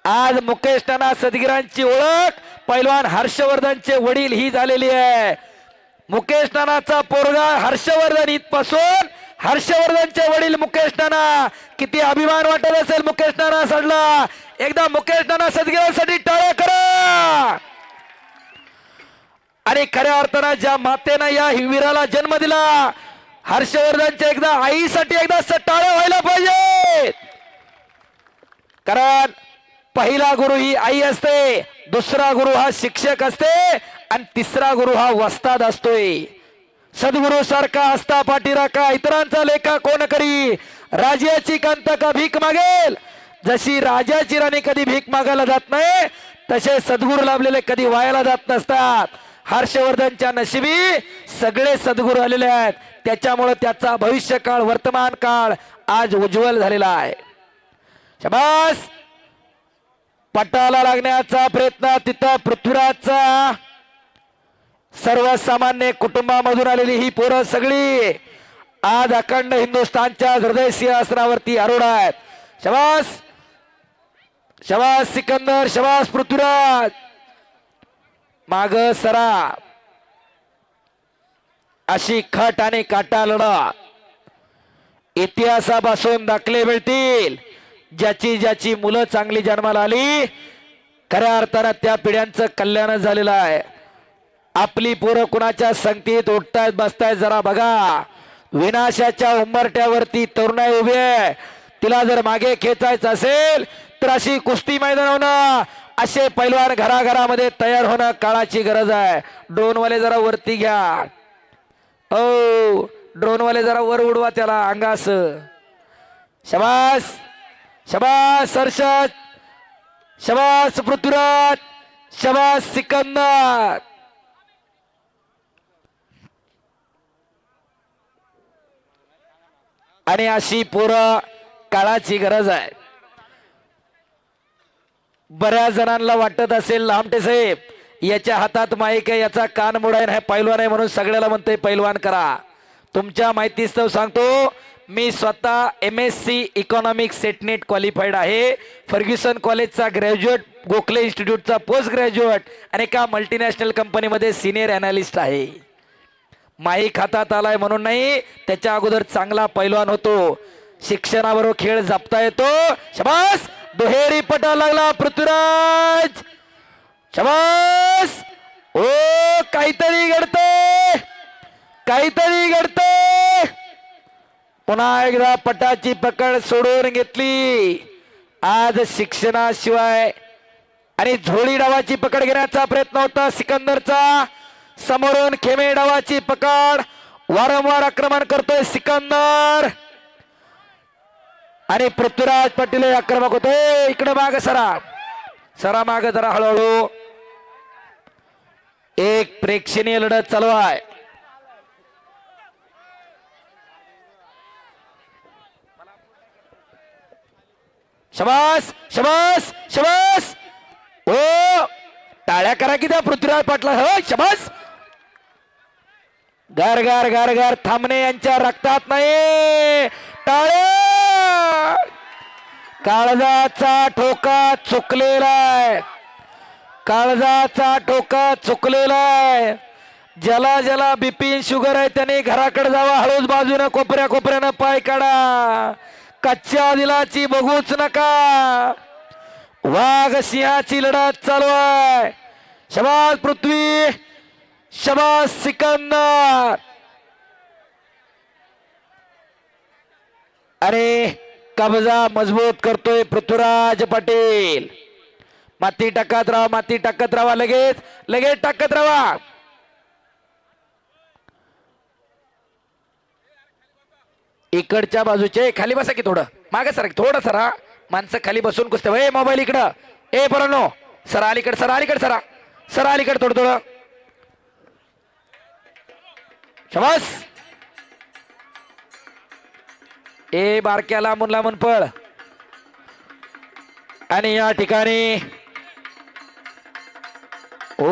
आज मुकेश टाणा सदगिरांची ओळख पैलवान हर्षवर्धनचे वडील ही झालेली आहे. मुकेश टाणाचा पोरगा हर्षवर्धन इथपासून हर्षवर्धनचे वडील मुकेश टाणा. किती अभिमान वाटत असेल मुकेश टाणा सडला. एकदा मुकेश टाणा सदगिरांसाठी टाळ्या करा. आणि खऱ्या अर्थानं ज्या मातेनं या वीराला जन्म दिला हर्षवर्धनच्या एकदा आईसाठी एकदा टाळ्या व्हायला पाहिजे. कारण पहिला गुरु ही आई असते, दुसरा गुरु हा शिक्षक असते आणि तिसरा गुरु हा वस्ताद असतोय. सद्गुरु सारखा असता पाठीराखा इतरांचा लेखा कोण करी. राजाची कांता का भीक मागेल. जशी राजाची राणी कधी भीक मागायला जात नाही तसे सद्गुरु लाभलेले कधी वायाला जात नसतात. हर्षवर्धनच्या नशिबी सगळे सद्गुरु आलेले आहेत. त्याच्यामुळे त्याचा भविष्य काळ वर्तमान काळ आज उज्ज्वल झालेला आहे. शाबास. पटाला लागण्याचा प्रयत्न तिथं पृथ्वीराजचा. सर्वसामान्य कुटुंबामधून आलेली ही पोरं सगळी आज अखंड हिंदुस्थानच्या हृदय सिंहासनावरती आरूढ आहेत. शाबास शाबास सिकंदर, शाबास पृथ्वीराज. माग सरा. अशी खट आणि काटा लढा इतिहासापासून दाखले मिळतील. ज्याची ज्याची मुलं चांगली जन्माला आली खऱ्या अर्थानं त्या पिढ्यांचं कल्याण झालेलं आहे. आपली पोरं कुणाच्या संगतीत उठतायत बसतायत जरा बघा. विनाशाच्या उंबरट्यावरती तरुणाई उभी आहे. तिला जर मागे खेचायचं असेल तर अशी कुस्ती मैदान होणं, असे पैलवान घराघरामध्ये तयार होणं काळाची गरज आहे. ड्रोनवाले जरा वरती घ्या. ओ ड्रोनवाले जरा वर उडवा त्याला अंगास. शबास शबास हर्षद, शबास पृथ्वीराज, शबास सिकंदर. आणि अशी पोरं काळाची गरज आहे. बऱ्याच जणांना वाटत असेल लामटे साहेब याच्या हातात माईक आहे, याचा कान मोडाय नाही, पैलवान आहे म्हणून सगळ्याला म्हणतोय पैलवान करा. तुमच्या माहितीस्तव सांगतो मी स्वतः MSc इकॉनॉमिक्स सेटनेट क्वालिफाईड आहे. फर्ग्युसन कॉलेजचा ग्रॅज्युएट, गोखले इन्स्टिट्यूटचा पोस्ट ग्रॅज्युएट आणि एका मल्टीनॅशनल कंपनीमध्ये सिनियर अनालिस्ट आहे. माईक हातात आलाय म्हणून नाही, त्याच्या अगोदर चांगला पैलवान होतो. शिक्षणाबरोबर खेळ जपता येतो. शबास. दुहेरी पटा लागला पृथ्वीराज. शबास. ओ काहीतरी घडतंय, काहीतरी घडतंय. पुन्हा एकदा पटाची पकड सोडून घेतली. आज शिक्षणाशिवाय आणि झोळी डावाची पकड घेण्याचा प्रयत्न होता सिकंदरचा. समोरून खेमे डावाची पकड, वारंवार आक्रमण करतोय सिकंदर आणि पृथ्वीराज पाटील आक्रमक होतोय. इकडे माग सरा, सरा माग जरा हळूहळू. एक प्रेक्षणीय लढत चालू आहे. शबास शबास शबास. ओ टाळ्या करा की त्या पृथ्वीराज पाटला. हो शबास. गार गार गार गार थांबणे यांच्या रक्तात नाही. टाळ्या. काळजाचा ठोका चुकलेला आहे, काळजाचा ठोका चुकलेला आहे. ज्याला ज्याला बीपी शुगर आहे त्याने घराकडे जावा. हळूच बाजूने कोपऱ्या कोपऱ्यानं पाय काढा. कच्च्या दिलाची बघूच नका. वाघ सिंहाची लढत चालू आहे. शबास पृथ्वी, शबास सिकंदर. अरे कब्जा मजबूत करतोय पृथ्वीराज पाटील. माती टाकत राहा, माती टाकत राहा, लगेच लगेच टाकत राहा. इकडच्या बाजूचे खाली बसा की थोडं मागे सरा थोडं सरा माणसं खाली बसून कुस्त्या ए मोबाईल इकडं ए बरोनो सरा अलीकडे सरा अलीकडे सरा सरा अलीकडे थोडं थोडं शबास ए बारक्याला मुनला मुन पळ आणि या ठिकाणी ओ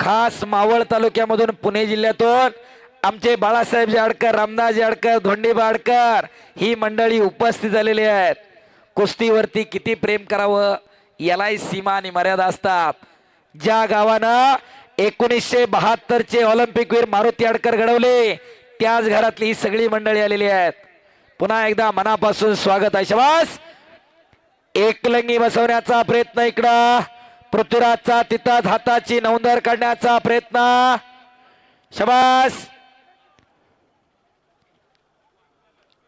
खास मावळ तालुक्यामधून पुणे जिल्ह्यातून आमचे बाळासाहेब जाडकर रामदास जाडकर धोंडी बाडकर ही मंडळी उपस्थित झालेली आहेत. कुस्तीवरती किती प्रेम करावं यालाही सीमा आणि मर्यादा असतात. ज्या गावानं 1972 ऑलिम्पिकवीर मारुती आडकर घडवले त्याच घरातली ही सगळी मंडळी आलेली आहेत. पुन्हा एकदा मनापासून स्वागत आहे. शबास एकलंगी बसवण्याचा प्रयत्न इकडं पृथ्वीराजचा तिथंच हाताची नौंदर काढण्याचा प्रयत्न शबास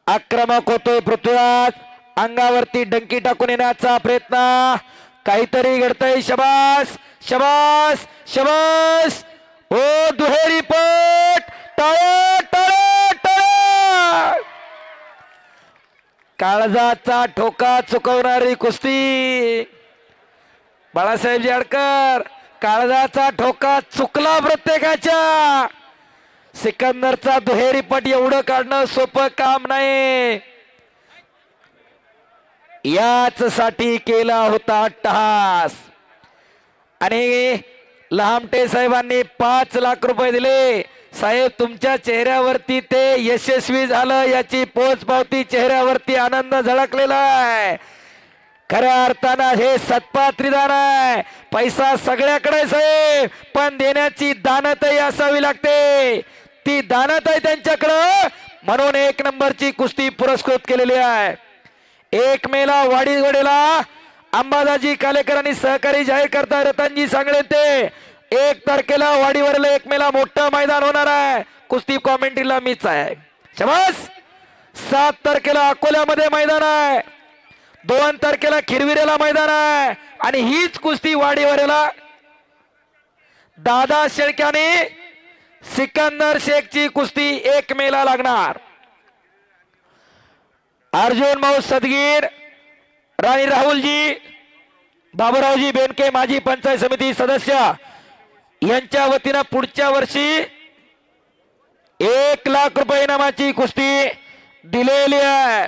आक्रमक होतोय पृथ्वीराज अंगावरती डंकी टाकून येण्याचा प्रयत्न काहीतरी घडतंय. शबास शबास शबास ओ दुहेरी पट टाळ्या टाळ्या टाळ्या काळजाचा ठोका चुकवणारी कुस्ती बाळासाहेब जाडकर काळजाचा ठोका चुकला प्रत्येकाच्या. सिकंदरचा दुहेरी पट एवढं काढणं सोपं काम नाही. याच साठी केला होता अट्टहास आणि लहामटे साहेबांनी 5 लाख रुपये दिले. साहेब तुमच्या चेहऱ्यावरती ते यशस्वी झालं याची पोचपावती चेहऱ्यावरती आनंद झळकलेला आहे. खऱ्या अर्थानं हे सत्पात्रीदान आहे. पैसा सगळ्याकडे साहेब पण देण्याची दानतही असावी लागते. ती दानतही त्यांच्याकडं म्हणून 1 नंबरची कुस्ती पुरस्कृत केलेली आहे. 1 मेला वाडीगोडेला अंबादाजी कालेकरांनी सहकारी जाहीर करता रतनजी सांगळे ते 1 तारखेला वाडीवरला 1 मेला मोठं मैदान होणार आहे. कुस्ती कॉमेंट्रीला मीच आहे. शबास 7 तारखेला अकोल्यामध्ये मैदान आहे. 2 तारखेला खिरविरेला मैदान आहे आणि हीच कुस्ती वाडीवरला दादा शेळक्याने सिकंदर शेखची कुस्ती 1 मेला लागणार. अर्जुन भाऊ सदगीर राणी राहुलजी बाबूरावजी बेनके माजी पंचायत समिती सदस्य यांच्या वतीनं पुढच्या वर्षी 1 लाख रुपये इनामाची कुस्ती दिलेली आहे.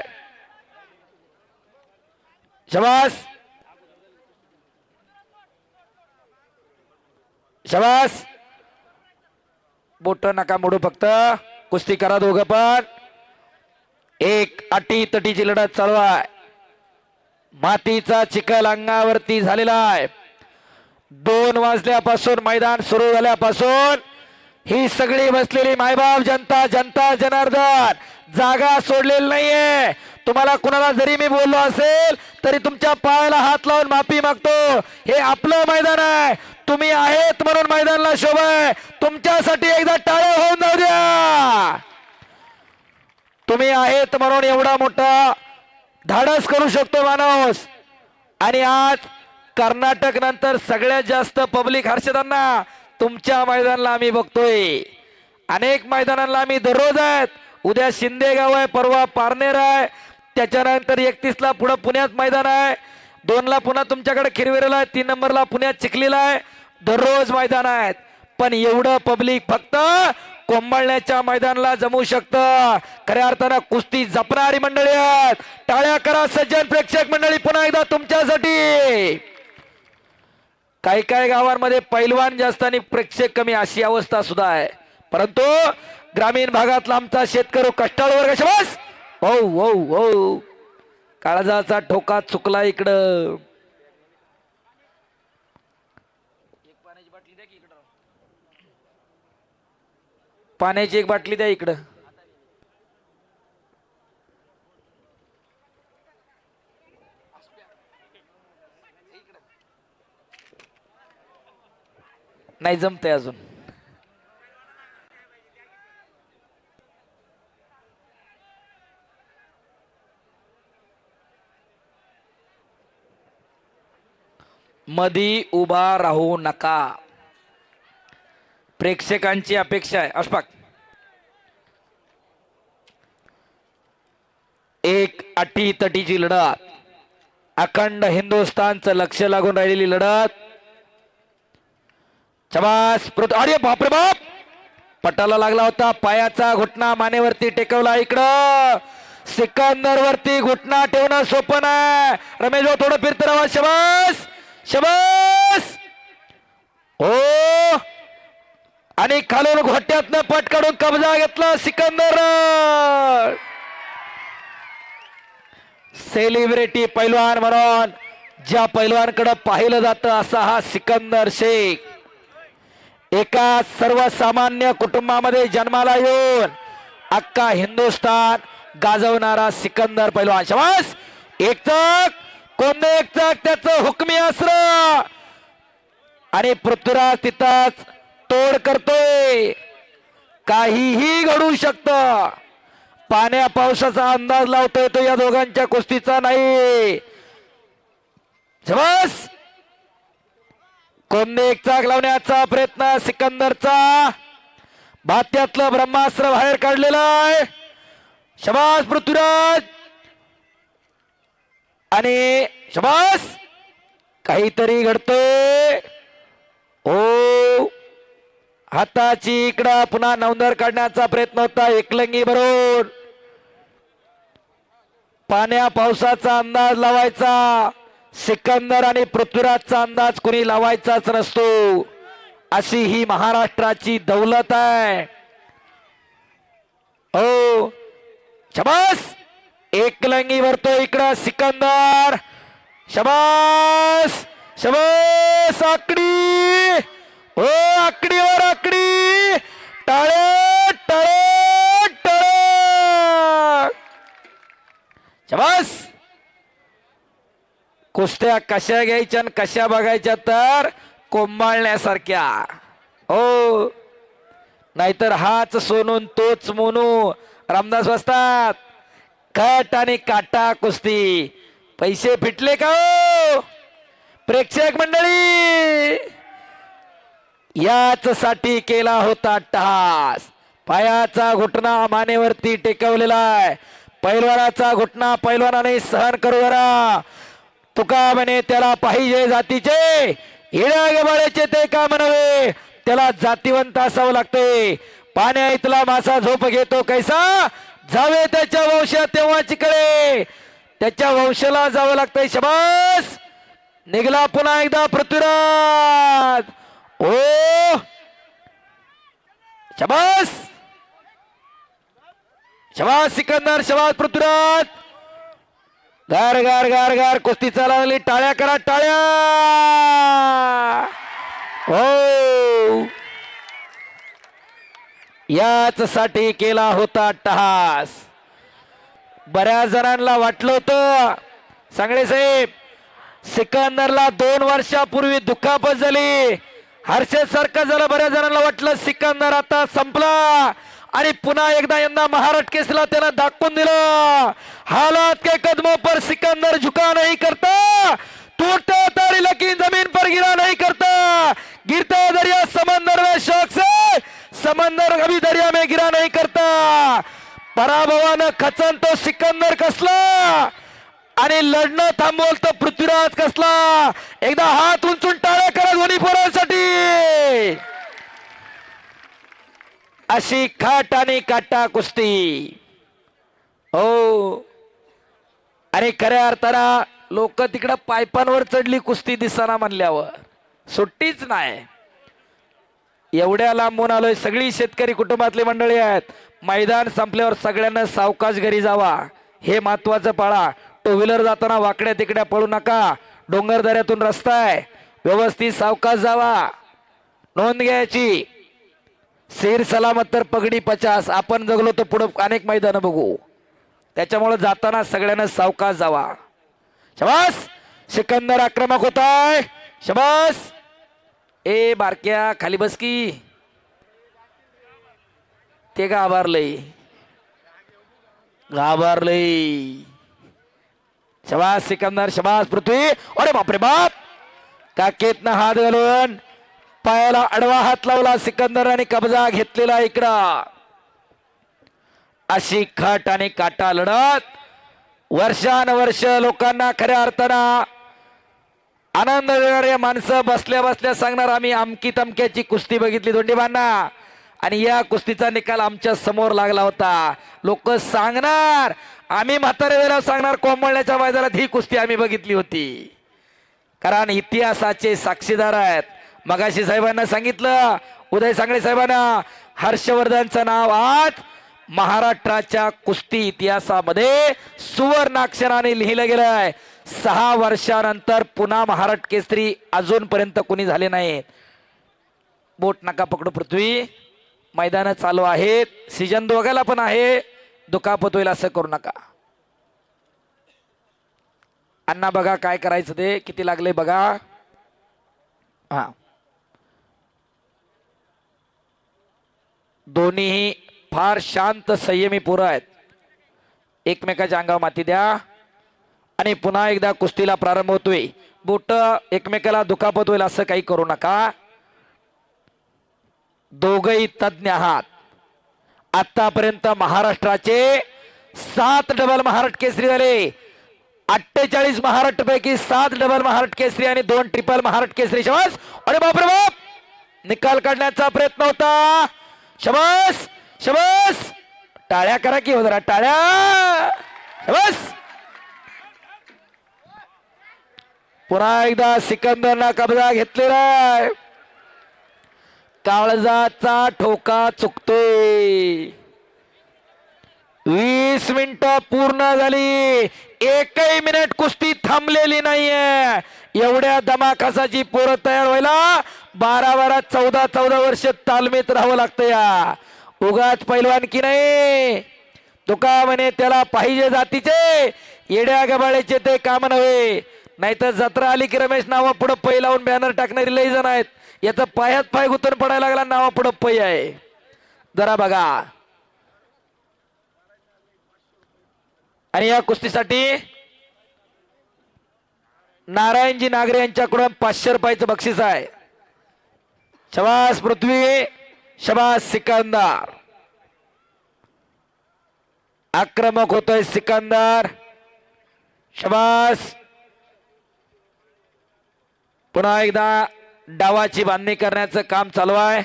शबास शबास बोट नका मोडू फक्त कुस्ती करा दोघं पण. 1 अटी तटीची लढत चालू आहे. मातीचा चिखल अंगावरती झालेला आहे. 2 वाजल्यापासून मैदान सुरू झाल्यापासून ही सगळी बसलेली मायबाप जनता जनता जनार्दन जागा सोडलेली नाहीये. तुम्हाला कुणाला जरी मी बोललो असेल तरी तुमच्या पायाला हात लावून माफी मागतो. हे आपलं मैदान आहे. तुम्ही आहेत म्हणून मैदानाला शोभा आहे. तुमच्यासाठी एकदा टाळ्या होऊन जाऊ द्या. तुम्ही आहेत म्हणून एवढा मोठा धाडस करू शकतो माणूस. आणि आज कर्नाटक नंतर सगळ्यात जास्त पब्लिक हर्षदांना तुमच्या मैदानाला आम्ही बघतोय. अनेक मैदानांना आम्ही दररोज आहेत. उद्या शिंदेगाव आहे, परवा पारनेर आहे, त्याच्यानंतर 31 ला पुढे पुण्यात मैदान आहे, 2 ला पुन्हा तुमच्याकडे खिरवेरेला आहे, 3 नंबरला पुण्यात चिखलीला आहे. दररोज मैदान आहेत. पण एवढं पब्लिक फक्त कोंबळण्याच्या मैदानाला जमू शकतं. खऱ्या अर्थानं कुस्ती जपणारी मंडळी आहेत. टाळ्या करा सज्जन प्रेक्षक मंडळी पुन्हा एकदा तुमच्यासाठी. काही काही गावांमध्ये पैलवान जास्त आणि प्रेक्षक कमी अशी अवस्था सुद्धा आहे. परंतु ग्रामीण भागातला आमचा शेतकरी कष्टाळू वर्ग शबास हो हो हो काळजाचा ठोका चुकला इकडं. पाण्याची 1 बाटली द्या इकडं. नाही जमतंय अजून. मधी उभा राहू नका. प्रेक्षकांची अपेक्षा आहे. अशफाक एक अटीतटीची लढत, अखंड हिंदुस्थानचं लक्ष लागून राहिलेली लढत. शबास अरे बापरे बाप, पटाला लागला होता, पायाचा घुटना मानेवरती टेकवला. इकडं सिकंदर वरती घुटना ठेवणं सोपं नाही. रमेश भाऊ थोडं फिरत राहा. शबास शबास हो, आणि खालून घोट्यातनं पट काढून कब्जा घेतला सिकंदर. सेलिब्रिटी पैलवान म्हणून ज्या पैलवानकडे पाहिलं जातं असा हा सिकंदर शेख. एका सर्वसामान्य कुटुंबामध्ये जन्माला येऊन अख्खा हिंदुस्थान गाजवणारा सिकंदर पैलवान. शबास एक चक कोणते एक चक त्याचं हुकमी अस्त्र, आणि पृथ्वीराज तिथंच तोड करतोय. काहीही घडू शकतं. पाण्या पावसाचा अंदाज लावतोय तो या दोघांच्या कुस्तीचा नाही. शबास कोणते एक चाक लावण्याचा प्रयत्न सिकंदरचा. भात्यातलं ब्रह्मास्त्र बाहेर काढलेलं आहे. शबास पृथ्वीराज, आणि शबास काहीतरी घडतोय. ओ हाताची इकडं पुन्हा नवंदर काढण्याचा प्रयत्न होता एकलंगी बरोबर. पाण्या पावसाचा अंदाज लावायचा सिकंदर आणि पृथ्वीराजचा अंदाज कोणी लावायचाच नसतो. अशी ही महाराष्ट्राची दौलत आहे. हो शबास एकलंगी भरतो इकडं सिकंदर. शबास शबास आकडी हो, आकडीवर आकडी, टाळे टाळे टाळे. शबास कुस्त्या कशा घ्यायच्या आणि कशा बघायच्या तर कोंबाळण्यासारख्या. हो नाहीतर हाच सोनून तोच मोनू. रामदास वाजतात खट आणि काटा कुस्ती. पैसे फिटले का हो प्रेक्षक मंडळी? याच साठी केला होता टहास. पायाचा घुटना मानेवरती टेकवलेला आहे. पैलवानाचा घुटना पैलवानाने सहन करू जरा. तुका म्हणे त्याला पाहिजे जातीचे, हिड्या गबाळ्याचे ते का म्हणावे, त्याला जातीवंत असावं लागते. पाण्या इथला मासा झोप घेतो कैसा, जावे त्याच्या वंशात तेव्हा चिकडे, त्याच्या वंशाला जावं लागतंय. शबास निघला पुन्हा एकदा पृथ्वीराज. ओ शबास शबास सिकंदर, शबास पृथ्वीराज. गार गार गार गार कुस्ती चालवली. टाळ्या करा टाळ्या. हो याच साठी केला होता टहास. बऱ्याच जणांना वाटलं होतं सांगळे साहेब सिकंदरला 2 वर्षापूर्वी दुखापत झाली, हर्षद सारखं झालं. बऱ्याच जणांना वाटलं सिकंदर आता संपला आणि पुन्हा एकदा यंदा महाराष्ट्र केसरीला त्याला दाखवून दिलं. हालात के कदमों पर सिकंदर झुका नहीं करता, टूटता तारी लेकिन जमीन पर गिरा नहीं करता. गिरता दरिया समंदर में शौक से, समंदर कभी दरिया में गिरा नहीं करता. पराभवानं खचन तो सिकंदर कसला आणि लढणं थांबवल तर पृथ्वीराज कसला. एकदा हात उंचून टाळ्या करा दोन्ही पोरांसाठी. अशी खाट आणि काटा कुस्ती. हो आणि खऱ्या अर्थानं लोक तिकडं पायपांवर चढली कुस्ती दिसताना म्हणल्यावर सुट्टीच नाही. एवढ्या लांबून आलोय, सगळी शेतकरी कुटुंबातली मंडळी आहेत. मैदान संपल्यावर सगळ्यांना सावकाश घरी जावा हे महत्वाचं पाळा. टू व्हीलर जाताना वाकड्या तिकड्या पळू नका. डोंगर दऱ्यातून रस्ता आहे, व्यवस्थित सावकाश जावा. नोंद घ्यायची. सिर सलामत तर पगडी 50. आपण जगलो तर पुढे अनेक मैदान बघू. त्याच्यामुळे जाताना सगळ्यांना सावकाश जावा. शबास सिकंदर आक्रमक होताय. शबास ए बारक्या खाली बस की, ते घाबरलंय घाबरलंय. शबास सिकंदर, शबास पृथ्वी. अरे बापरे बाप, काकेतनं हात घालून पायाला आडवा हात लावला सिकंदर आणि कब्जा घेतलेला इकडं. अशी खट आणि काटा लढत वर्षानुवर्ष लोकांना खऱ्या अर्थानं आनंद देणारे माणसं बसल्या बसल्या सांगणार आम्ही अमकी तमक्याची कुस्ती बघितली दोंडीबांना आणि या कुस्तीचा निकाल आमच्या समोर लागला होता. लोक सांगणार आम्ही म्हातारे वेळेला सांगणार कोंबळण्याच्या मैदानात ही कुस्ती आम्ही बघितली होती. कारण इतिहासाचे साक्षीदार आहेत. मगाशी साहेबांना सांगितलं, उदय सांगळे साहेबांना, हर्षवर्धनचं नाव आज महाराष्ट्राच्या कुस्ती इतिहासामध्ये सुवर्णाक्षराने लिहिलं गेलंय. 6 वर्षानंतर पुन्हा महाराष्ट्र केसरी अजूनपर्यंत कोणी झाले नाहीत. बोट नका पकडू पृथ्वी, मैदान चालू आहेत, सीजन दोघाला पण आहे, दुखापत होईल असं करू नका. अण्णा बघा काय करायचं ते, किती लागले बघा. हा, दोन्हीही फार शांत संयमी पोरं आहेत. एकमेकाच्या अंगावर माती द्या आणि पुन्हा एकदा कुस्तीला प्रारंभ होतोय. बोट एकमेकाला दुखापत होईल असं काही करू नका. दोघही तज्ञ आहात. आतापर्यंत महाराष्ट्राचे 7 डबल महाराष्ट्र केसरी झाले. 48 महाराष्ट्र पैकी 7 डबल महाराष्ट्र केसरी आणि 2 ट्रिपल महाराष्ट्र केसरी. शबास, अरे बापरे बाप, निकाल काढण्याचा प्रयत्न होता. शबास शबास, टाळ्या करा की हो जरा, टाळ्या. शबास, पुन्हा एकदा सिकंदरना कब्जा घेतलेला आहे. काळजाचा ठोका चुकतोय. 20 मिनिटं पूर्ण झाली, एकही मिनिट कुस्ती थांबलेली नाहीये. एवढ्या दमाखासाची पोरं तयार व्हायला 12 14 वर्ष तालमीत राहावं लागतं. या उगाच पैलवान की नाही, तुका म्हणे त्याला पाहिजे जातीचे, येड्या गबाळ्याचे ते काम नव्हे. नाहीतर जत्रा आली की रमेश नावा पुढे पै लावून बॅनर टाकणारी लई जण आहेत. याचा पायात पाय गुतून पडायला लागला, नावा पुढे पै आहे. जरा बघा. आणि या कुस्तीसाठी नारायणजी नागरे यांच्याकडून 500 रुपयाचं बक्षीस आहे. शबास पृथ्वी, शबास सिकंदर. आक्रमक होतोय सिकंदर. शबास. पुन्हा एकदा डावाची बांधणी करण्याचं काम चालू आहे.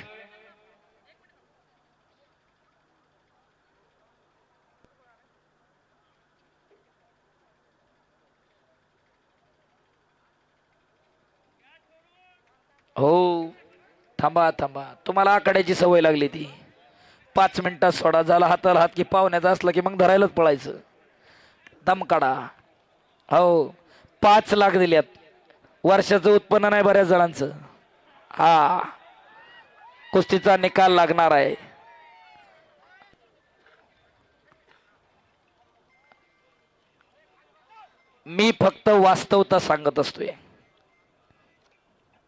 हो, थांबा थांबा, तुम्हाला आकड्याची सवय लागली ती. 5 मिनिटात सोडा, झाला हाताला हात की पाहुण्याचा असला की मग धरायलाच पळायचं. दम काढा. हो, 5 लाख दिल्यात. वर्षाचं उत्पन्न नाही बऱ्याच जणांचं. हा, कुस्तीचा निकाल लागणार आहे. मी फक्त वास्तवता सांगत असतोय.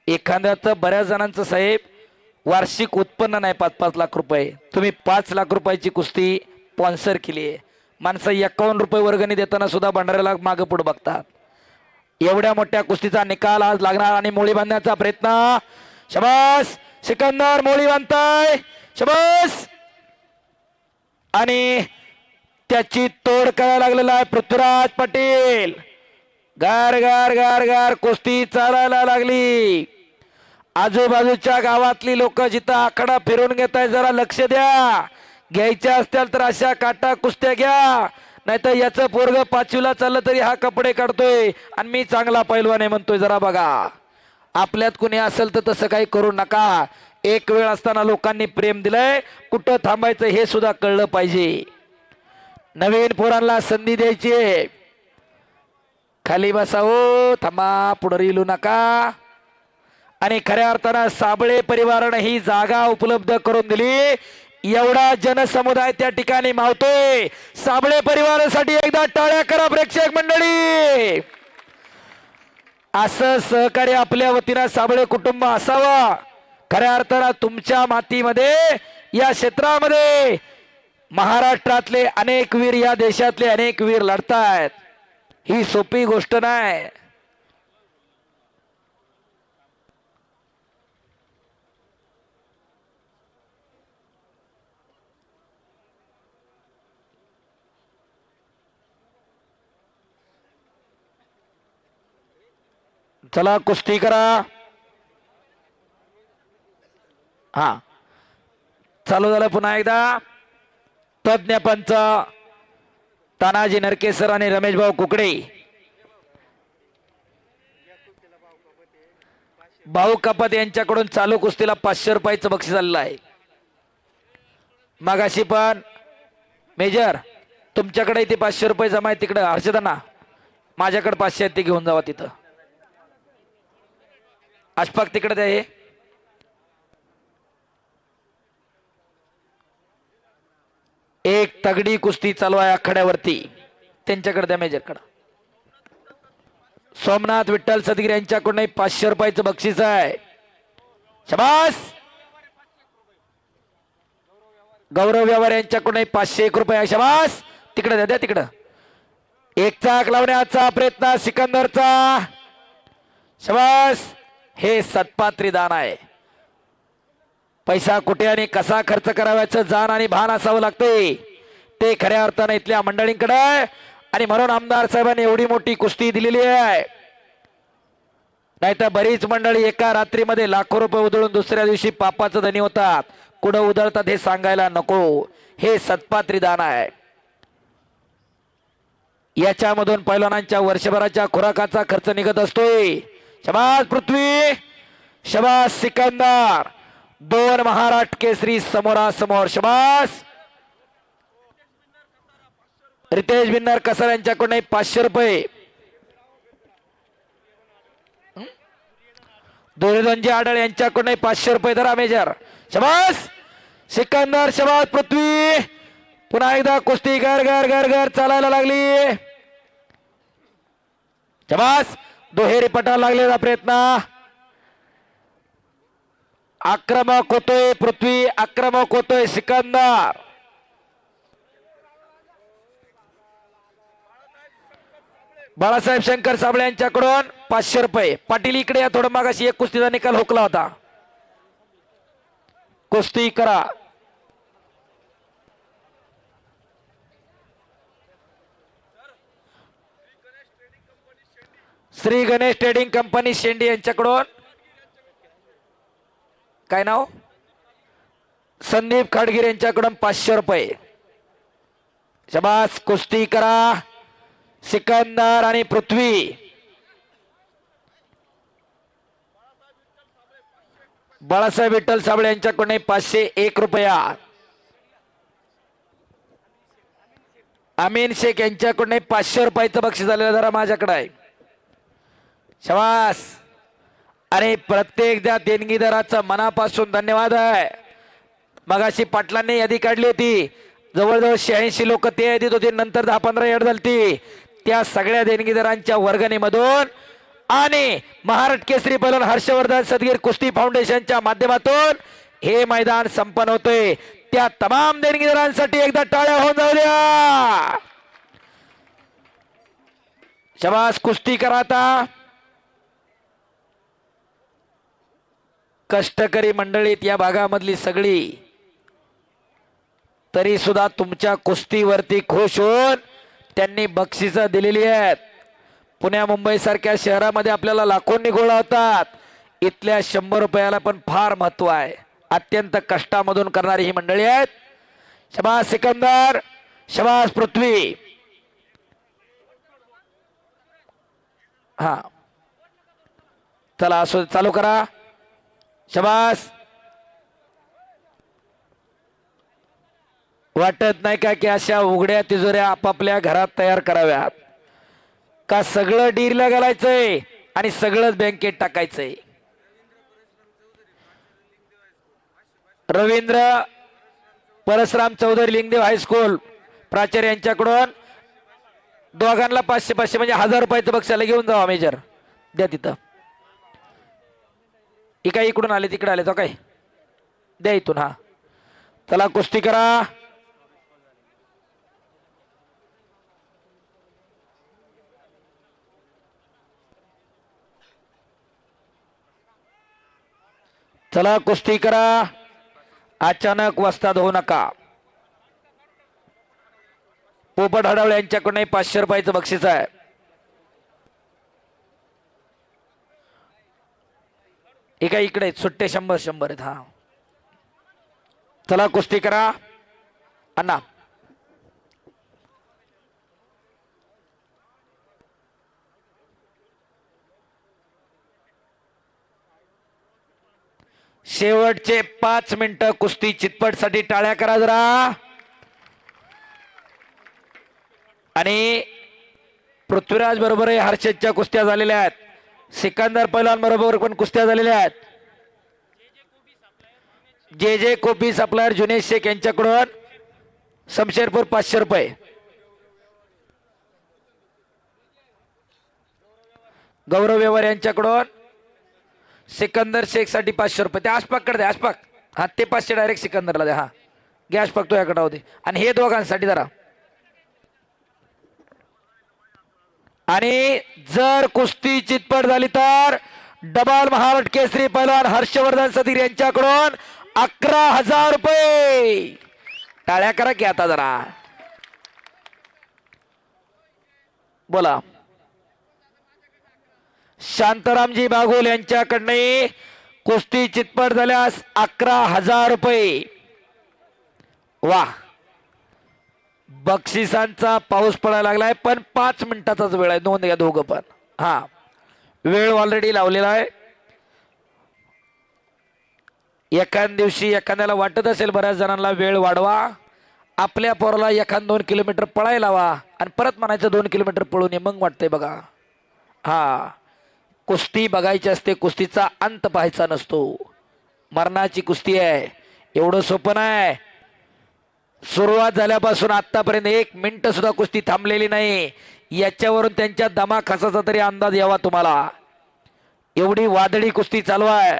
एखाद्याचं, बऱ्याच जणांचं साहेब वार्षिक उत्पन्न नाही 5-5 लाख रुपये. तुम्ही 5 लाख रुपयाची कुस्ती स्पॉन्सर केली आहे. माणसं 51 रुपये वर्गणी देताना सुद्धा भंडाऱ्याला मागं पुढे बघतात. एवढ्या मोठ्या कुस्तीचा निकाल आज लागणार आणि मोळी बांधण्याचा प्रयत्न. शबास सिकंदर, मोळी बांधताय. शबास. आणि त्याची तोड करायला लागलेला आहे पृथ्वीराज पाटील. गार गार गार गार कुस्ती चालायला लागली. आजूबाजूच्या गावातली लोक जिथं आखाडा फिरून घेत आहे, जरा लक्ष द्या. घ्यायच्या असतील तर अशा काटा कुस्त्या घ्या, नाहीतर याचं पोरग 5वीला चाललं तरी हा कपडे काढतोय आणि मी चांगला पैलवान आहे म्हणतोय. जरा बघा, आपल्यात कुणी असेल तर तसं काही करू नका. एक वेळ असताना लोकांनी प्रेम दिलंय, कुठं थांबायचं हे सुद्धा कळलं पाहिजे. नवीन पोरांना संधी द्यायची. खाली बसा हो, थांबा, पुढे इलू नका. आणि खऱ्या अर्थानं साबळे परिवारानं ही जागा उपलब्ध करून दिली. एवढा जनसमुदाय त्या ठिकाणी मावतोय. साबळे परिवारासाठी एकदा टाळ्या करा प्रेक्षक मंडळी. असं सहकार्य आपल्या वतीनं साबळे कुटुंब असावं. खऱ्या अर्थानं तुमच्या मातीमध्ये, या क्षेत्रामध्ये महाराष्ट्रातले अनेक वीर, या देशातले अनेक वीर लढतायत. ही सोपी गोष्ट नाही. चला कुस्ती करा. हा चालू झालं पुन्हा एकदा. तज्ञ पंच तानाजी नरकेसर आणि रमेश भाऊ कुकडे. भाऊ कपात यांच्याकडून चालू कुस्तीला 500 रुपयाचं बक्षीस आलेलं आहे. मगाशी पण मेजर तुमच्याकडे इथे 500 रुपये जमा आहे तिकडे हर्षदांना, माझ्याकडे 500 आहेत ते घेऊन जावा तिथं. अशफाक तिकडे आहे. एक तगडी कुस्ती चालू आहे आखाड्यावरती, त्यांच्याकडे द्या मेजरकडे. सोमनाथ विठ्ठल सदगीर यांच्याकडून 500 रुपयाचं बक्षीस आहे. शबास. गौरव व्यवहार यांच्याकडून 501 रुपये. शबास. तिकडे द्या तिकडं. एक चाक लावण्याचा प्रयत्न सिकंदरचा. शबास. हे सत्पात्री दान आहे. पैसा कुठे आणि कसा खर्च करावयाचं जाण आणि भान असावं लागते ते खऱ्या अर्थाने इथल्या मंडळींकडे, आणि म्हणून आमदार साहेबांनी एवढी मोठी कुस्ती दिलेली आहे. नाहीतर बरीच मंडळी एका रात्रीमध्ये लाखो रुपये उधळून दुसऱ्या दिवशी पापाचं धनी होतात. कुठं उधळतात हे सांगायला नको. हे सत्पात्री दान आहे. याच्यामधून पैलवानांच्या वर्षभराच्या खुराकाचा खर्च निघत असतोय. शबास पृथ्वी. शबास सिकंदर. 2 महाराष्ट्र केसरी समोरासमोर. शबास. रितेश बिन्नर कसर यांच्याकडून 500 रुपये. दोन्ही आडळ यांच्याकडून 500 रुपये धरा मेजर. शबास सिकंदर. शबास पृथ्वी. पुन्हा एकदा कुस्ती घर घर घर घर चालायला लागली. शबास. दुहेरी पटाला लागलेला प्रयत्न. आक्रमक होतोय पृथ्वी, आक्रमक होतोय सिकंदर. बाळासाहेब शंकर साबळे यांच्याकडून 500 रुपये. पाटील इकडे या थोडं. मागाशी एक कुस्तीचा निकाल हुकला होता. कुस्ती करा. श्री गणेश ट्रेडिंग कंपनी शेंडी यांच्याकडून काय नाव, संदीप खाडगिर यांच्याकडून 500 रुपये. शबास. कुस्ती करा सिकंदर आणि पृथ्वी. बाळासाहेब विठ्ठल साबळे यांच्याकडून 501 रुपया. अमीन शेख यांच्याकडून 500 रुपयाचं बक्षीस झालेलं जरा माझ्याकडे आहे. शबास. आणि प्रत्येक त्या देणगीदाराचा मनापासून धन्यवाद आहे. मगाशी पाटलांनी यादी काढली होती, जवळजवळ 86 लोक ते यादीत होते, नंतर 10-15 ऍड झाली. त्या सगळ्या देणगीदारांच्या वर्गणीमधून आणि महाराष्ट्र केसरी पैलवान हर्षवर्धन सदगीर कुस्ती फाउंडेशनच्या माध्यमातून हे मैदान संपन्न होते. त्या तमाम देणगीदारांसाठी एकदा टाळ्या होऊन जाऊ द्या. शबास. कुस्ती करा आता. कष्टकरी मंडळीत या भागामधली सगळी, तरी सुद्धा तुमच्या कुस्तीवरती खुश होऊन त्यांनी बक्षिस दिलेली आहेत. पुण्या मुंबई सारख्या शहरामध्ये आपल्याला लाखोंनी गोळा होतात. इथल्या 100 रुपयाला पण फार महत्व आहे. अत्यंत कष्टामधून करणारी ही मंडळी आहेत. शबास सिकंदर. शबास पृथ्वी. हा चला असो, चालू करा. शबास. वाटत नाही का की अशा उघड्या तिजोऱ्या आपापल्या घरात तयार कराव्यात का? सगळं डीरला घालायचंय आणि सगळंच बँकेत टाकायचंय. रवींद्र परशुराम चौधरी लिंगदेव हायस्कूल प्राचार्य यांच्याकडून दोघांना 500-500 म्हणजे 1000 रुपयाचं बक्षाला घेऊन जावा मेजर. द्या तिथं. काय इकडून आले तिकडे आले तो काय द्या इथून. हा चला कुस्ती करा. चला कुस्ती करा. अचानक वस्ताद होऊ नका. पोपट हडवळे यांच्याकडून 500 रुपयाचं बक्षीस आहे. एका इकडे आहेत, सुट्टे 100 आहेत. हा चला कुस्ती करा अण्णा. शेवटचे 5 मिनिटं कुस्ती चितपट साठी टाळ्या करा जरा. आणि पृथ्वीराज बरोबर हर्षदच्या कुस्त्या झालेल्या आहेत. सिकंदर पैलवान बरोबर पण कुस्त्या झालेल्या आहेत. जे कोपी सप्लायर जुनेश शेख यांच्याकडून शमशेरपूर 500 रुपये. गौरव व्यवहार यांच्याकडून सिकंदर शेख साठी 500 रुपये. ते आशपाक कडे द्या, आशपाक. हा ते 500 डायरेक्ट सिकंदरला द्या. हा गॅस पकतो याकडे होते. आणि हे दोघांसाठी जरा. आणि जर कुस्ती चितपट झाली तर डबल महाराष्ट्र केसरी पैलवान हर्षवर्धन सदीर यांच्याकडून 11,000 रुपये. टाळ्या करा की आता जरा. बोला. शांतारामजी बागुल यांच्याकडने कुस्ती चितपट झाल्यास 11,000 रुपये. वाह, बक्षिसांचा पाऊस पडायला लागलाय. पण 5 मिनिटाचाच वेळ आहे. नोंद घ्या दोघं पण. हा वेळ ऑलरेडी लावलेला आहे. एखाद दिवशी एखाद्याला वाटत असेल बऱ्याच जणांना वेळ वाढवा, आपल्या पोराला 1-2 किलोमीटर पळायला लावा आणि परत म्हणायचं 2 किलोमीटर पळून ये, मग वाटतंय बघा. हा कुस्ती बघायची असते, कुस्तीचा अंत पाहायचा नसतो. मरणाची कुस्ती आहे, एवढं सोपं नाही. सुरुवात झाल्यापासून आतापर्यंत 1 मिनिट सुद्धा कुस्ती थांबलेली नाही. याच्यावरून त्यांच्या दमाखासाचा तरी अंदाज यावा तुम्हाला. एवढी वादळी कुस्ती चालू आहे.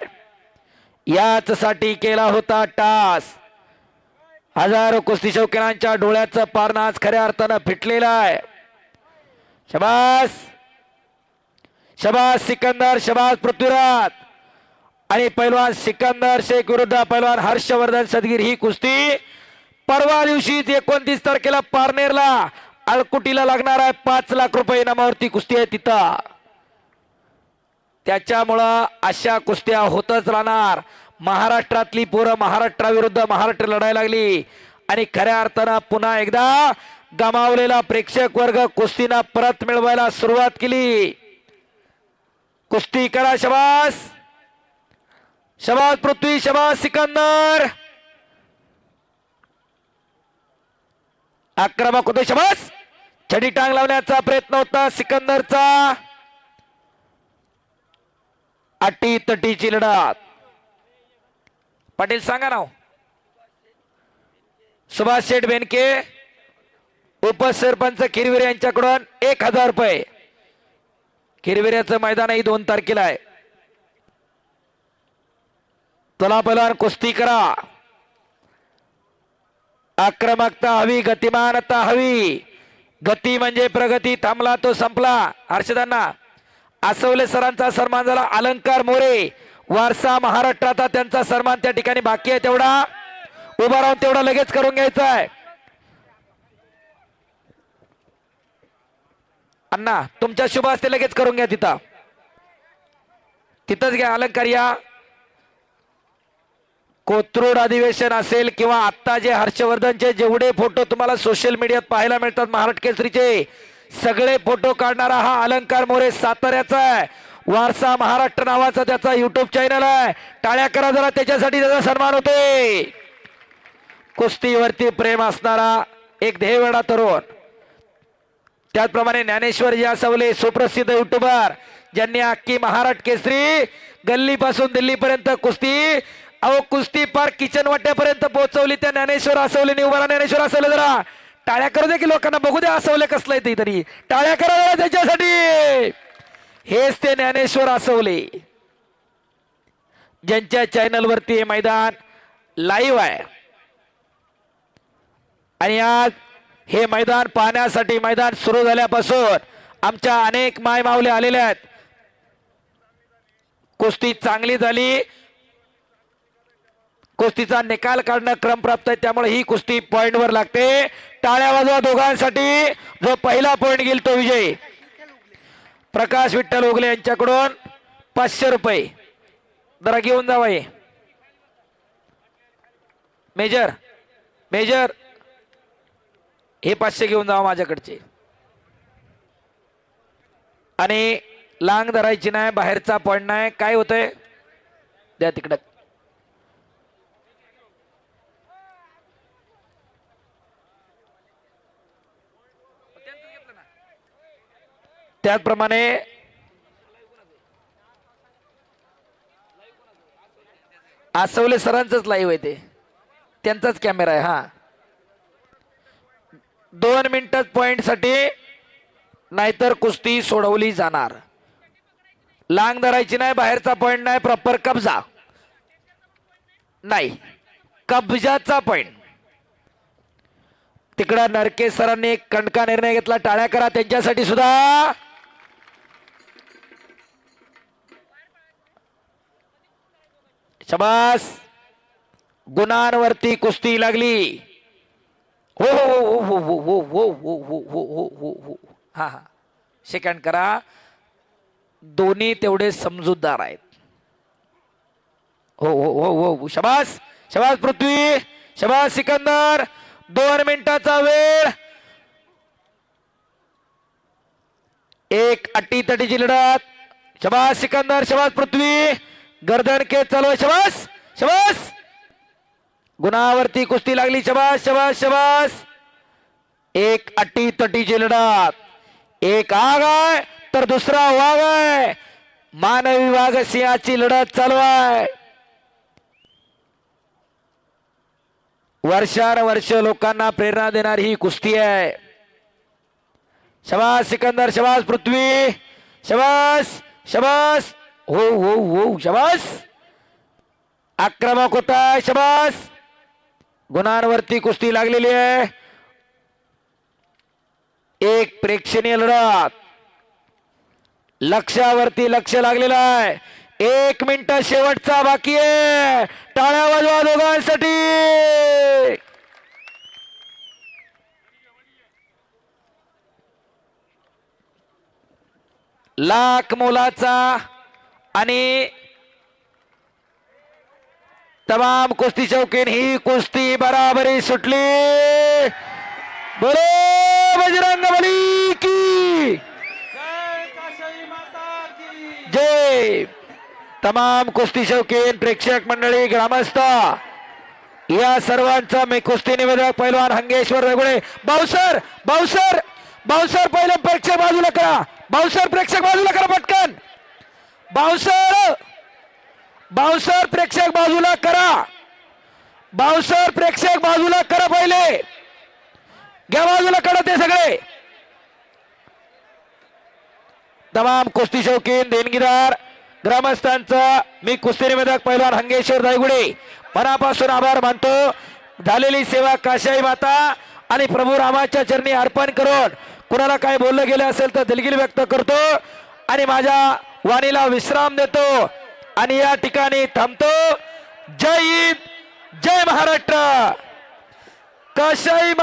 याच साठी केला होता टास. हजारो कुस्ती शौकीनांच्या डोळ्याचं पारणं आज खऱ्या अर्थानं फिटलेलं आहे. शबास शबास सिकंदर, शबास पृथ्वीराज. आणि पैलवान सिकंदर शेख विरुद्ध पैलवान हर्षवर्धन सदगीर ही कुस्ती परवा दिवशी 29 तारखेला पारनेरला अळकुटीला लागणार आहे. 5 लाख रुपये इनामावरती कुस्ती आहे तिथं. त्याच्यामुळं अशा कुस्त्या होतच राहणार. महाराष्ट्रातली पोरं महाराष्ट्राविरुद्ध महाराष्ट्र लढायला लागली आणि खऱ्या अर्थानं पुन्हा एकदा गमावलेला प्रेक्षक वर्ग कुस्तीना परत मिळवायला सुरुवात केली. कुस्ती करा. शबास शबास पृथ्वी, शबास सिकंदर. आक्रमक होते. शबास. छडी टांग लावण्याचा प्रयत्न होता सिकंदरचा. अटी तटीची लढत. पाटील सांगा नाव. सुभाष शेठ बेनके उपसरपंच खिरविरे यांच्याकडून 1,000 रुपये. खिरविऱ्याचं मैदानही 2 तारखेला आहे. चला पहिलवान कुस्ती करा. आक्रमकता हवी, गतिमानता हवी. गती म्हणजे प्रगती, थांबला तो संपला. हर्षदांना आसवले सरांचा सन्मान झाला. अलंकार मोरे वारसा महाराष्ट्राचा त्यांचा सन्मान त्या ठिकाणी बाकी आहे. तेवढा उभा राहून तेवढा लगेच करून घ्यायचा आहे. अण्णा तुमच्या शुभ असते लगेच करून घ्या. तिथंच घ्या अलंकार. या कोथरूड अधिवेशन असेल किंवा आता जे हर्षवर्धनचे जेवढे फोटो तुम्हाला सोशल मीडियात पाहायला मिळतात महाराष्ट्र केसरीचे, सगळे फोटो काढणारा हा अलंकार मोरे साताऱ्याचा आहे. वारसा महाराष्ट्र नावाचा त्याचा युट्यूब चॅनल आहे. टाळ्या करा जरा त्याच्यासाठी, त्याचा सन्मान होते. कुस्तीवरती प्रेम असणारा एक ध्येयवेडा तरुण. त्याचप्रमाणे ज्ञानेश्वर यासवले सुप्रसिद्ध युट्यूबर ज्यांनी अख्खी महाराष्ट्र केसरी गल्लीपासून दिल्लीपर्यंत कुस्ती, अहो कुस्ती पार किचन वाट्यापर्यंत पोहोचवली त्या ज्ञानेश्वर आसवलेने. उभा राहा ज्ञानेश्वर आसवले. जरा टाळ्या करू दे की लोकांना बघू दे आसवले कसलं येते तरी. टाळ्या करा त्याच्यासाठी. हेच ते ज्ञानेश्वर आसवले ज्यांच्या चॅनल वरती हे मैदान लाईव्ह आहे. आणि आज हे मैदान पाहण्यासाठी मैदान सुरू झाल्यापासून आमच्या अनेक माय माऊले आलेले आहेत. कुस्ती चांगली झाली. कुस्तीचा निकाल काढणं क्रमप्राप्त आहे, त्यामुळे ही कुस्ती पॉइंट वर लागते. टाळ्या वाजवा दोघांसाठी. जो पहिला पॉइंट घेईल तो विजयी. प्रकाश विठ्ठल उगले यांच्याकडून 500 रुपये. जरा घेऊन जावा हे मेजर मेजर हे 500 घेऊन जावा माझ्याकडचे. आणि लांग धरायची नाही, बाहेरचा पॉइंट नाही. काय होतंय द्या तिकडं. त्याचप्रमाणे आसवले सरांचंच लाईव्ह आहे, ते त्यांचाच कॅमेरा आहे. हा 2 मिनिटात पॉइंट साठी, नाहीतर कुस्ती सोडवली जाणार. लांग धरायची नाही, बाहेरचा पॉइंट नाही, प्रॉपर कब्जा नाही, कब्जाचा पॉइंट. तिकडं नरके सरांनी एक कणका निर्णय घेतला, टाळ्या करा त्यांच्यासाठी सुद्धा. शबास, गुणांवरती कुस्ती लागली. हो हो हो हो हो हो हो हो हो हो हो हो हो. हा हा सेकंड करा. दोन्ही तेवढे समजूतदार आहेत. हो हो हो हो. शबास शबास पृथ्वी, शबास सिकंदर. 2 मिनिटाचा वेळ. एक अटीतटीची लढत. शबास सिकंदर, शबास पृथ्वी. गर्दन के चालू आहे. शबास शबास. गुणावरती कुस्ती लागली. शबास शबास शबास. एक अटीतटीची लढत. एक आग आहे तर दुसरा वाघ आहे. मानवी वाघ सिंहाची लढत चालू आहे. वर्षानुवर्ष लोकांना प्रेरणा देणारी ही कुस्ती आहे. शबास सिकंदर, शबास पृथ्वी, शबास शबास. हो हो हो. शबास. आक्रमक होता. शबास. गुणांवरती कुस्ती लागलेली आहे. एक प्रेक्षणीय लढत. लक्षावरती लक्ष लागलेलं आहे. 1 मिनिट शेवटचा बाकी आहे. टाळ्या वाजवा दोघांसाठी. लाख मोलाचा आणि तमाम कुस्ती शौकीन ही कुस्ती बराबरी सुटली. बोलो बजरंगबली की जय काशाई माता की जय. तमाम कुस्ती शौकीन प्रेक्षक मंडळी, ग्रामस्थ, या सर्वांचा मी कुस्ती निवेदक पैलवान हंगेश्वर रेगुळे. बाऊसर बाऊसर बाऊसर, पहिले प्रेक्षक बाजूला करा. बाऊसर प्रेक्षक बाजूला करा पटकन. बाऊसर बाऊसर प्रेक्षक बाजूला करा. बाऊसर प्रेक्षक बाजूला करा. पहिले घ्या बाजूला करा ते सगळे. तमाम कुस्ती शौकीन देणगीदार ग्रामस्थांचा मी कुस्ती निवेदक पैलवान हंगेश्वर दायगुडे मनापासून आभार मानतो. झालेली सेवा काशाई माता आणि प्रभू रामाच्या चरणी अर्पण करून कुणाला काय बोललं गेलं असेल तर दिलगिरी व्यक्त करतो आणि माझ्या वाणीला विश्राम देतो आणि या ठिकाणी थांबतो. जय हिंद, जय महाराष्ट्र. काशाई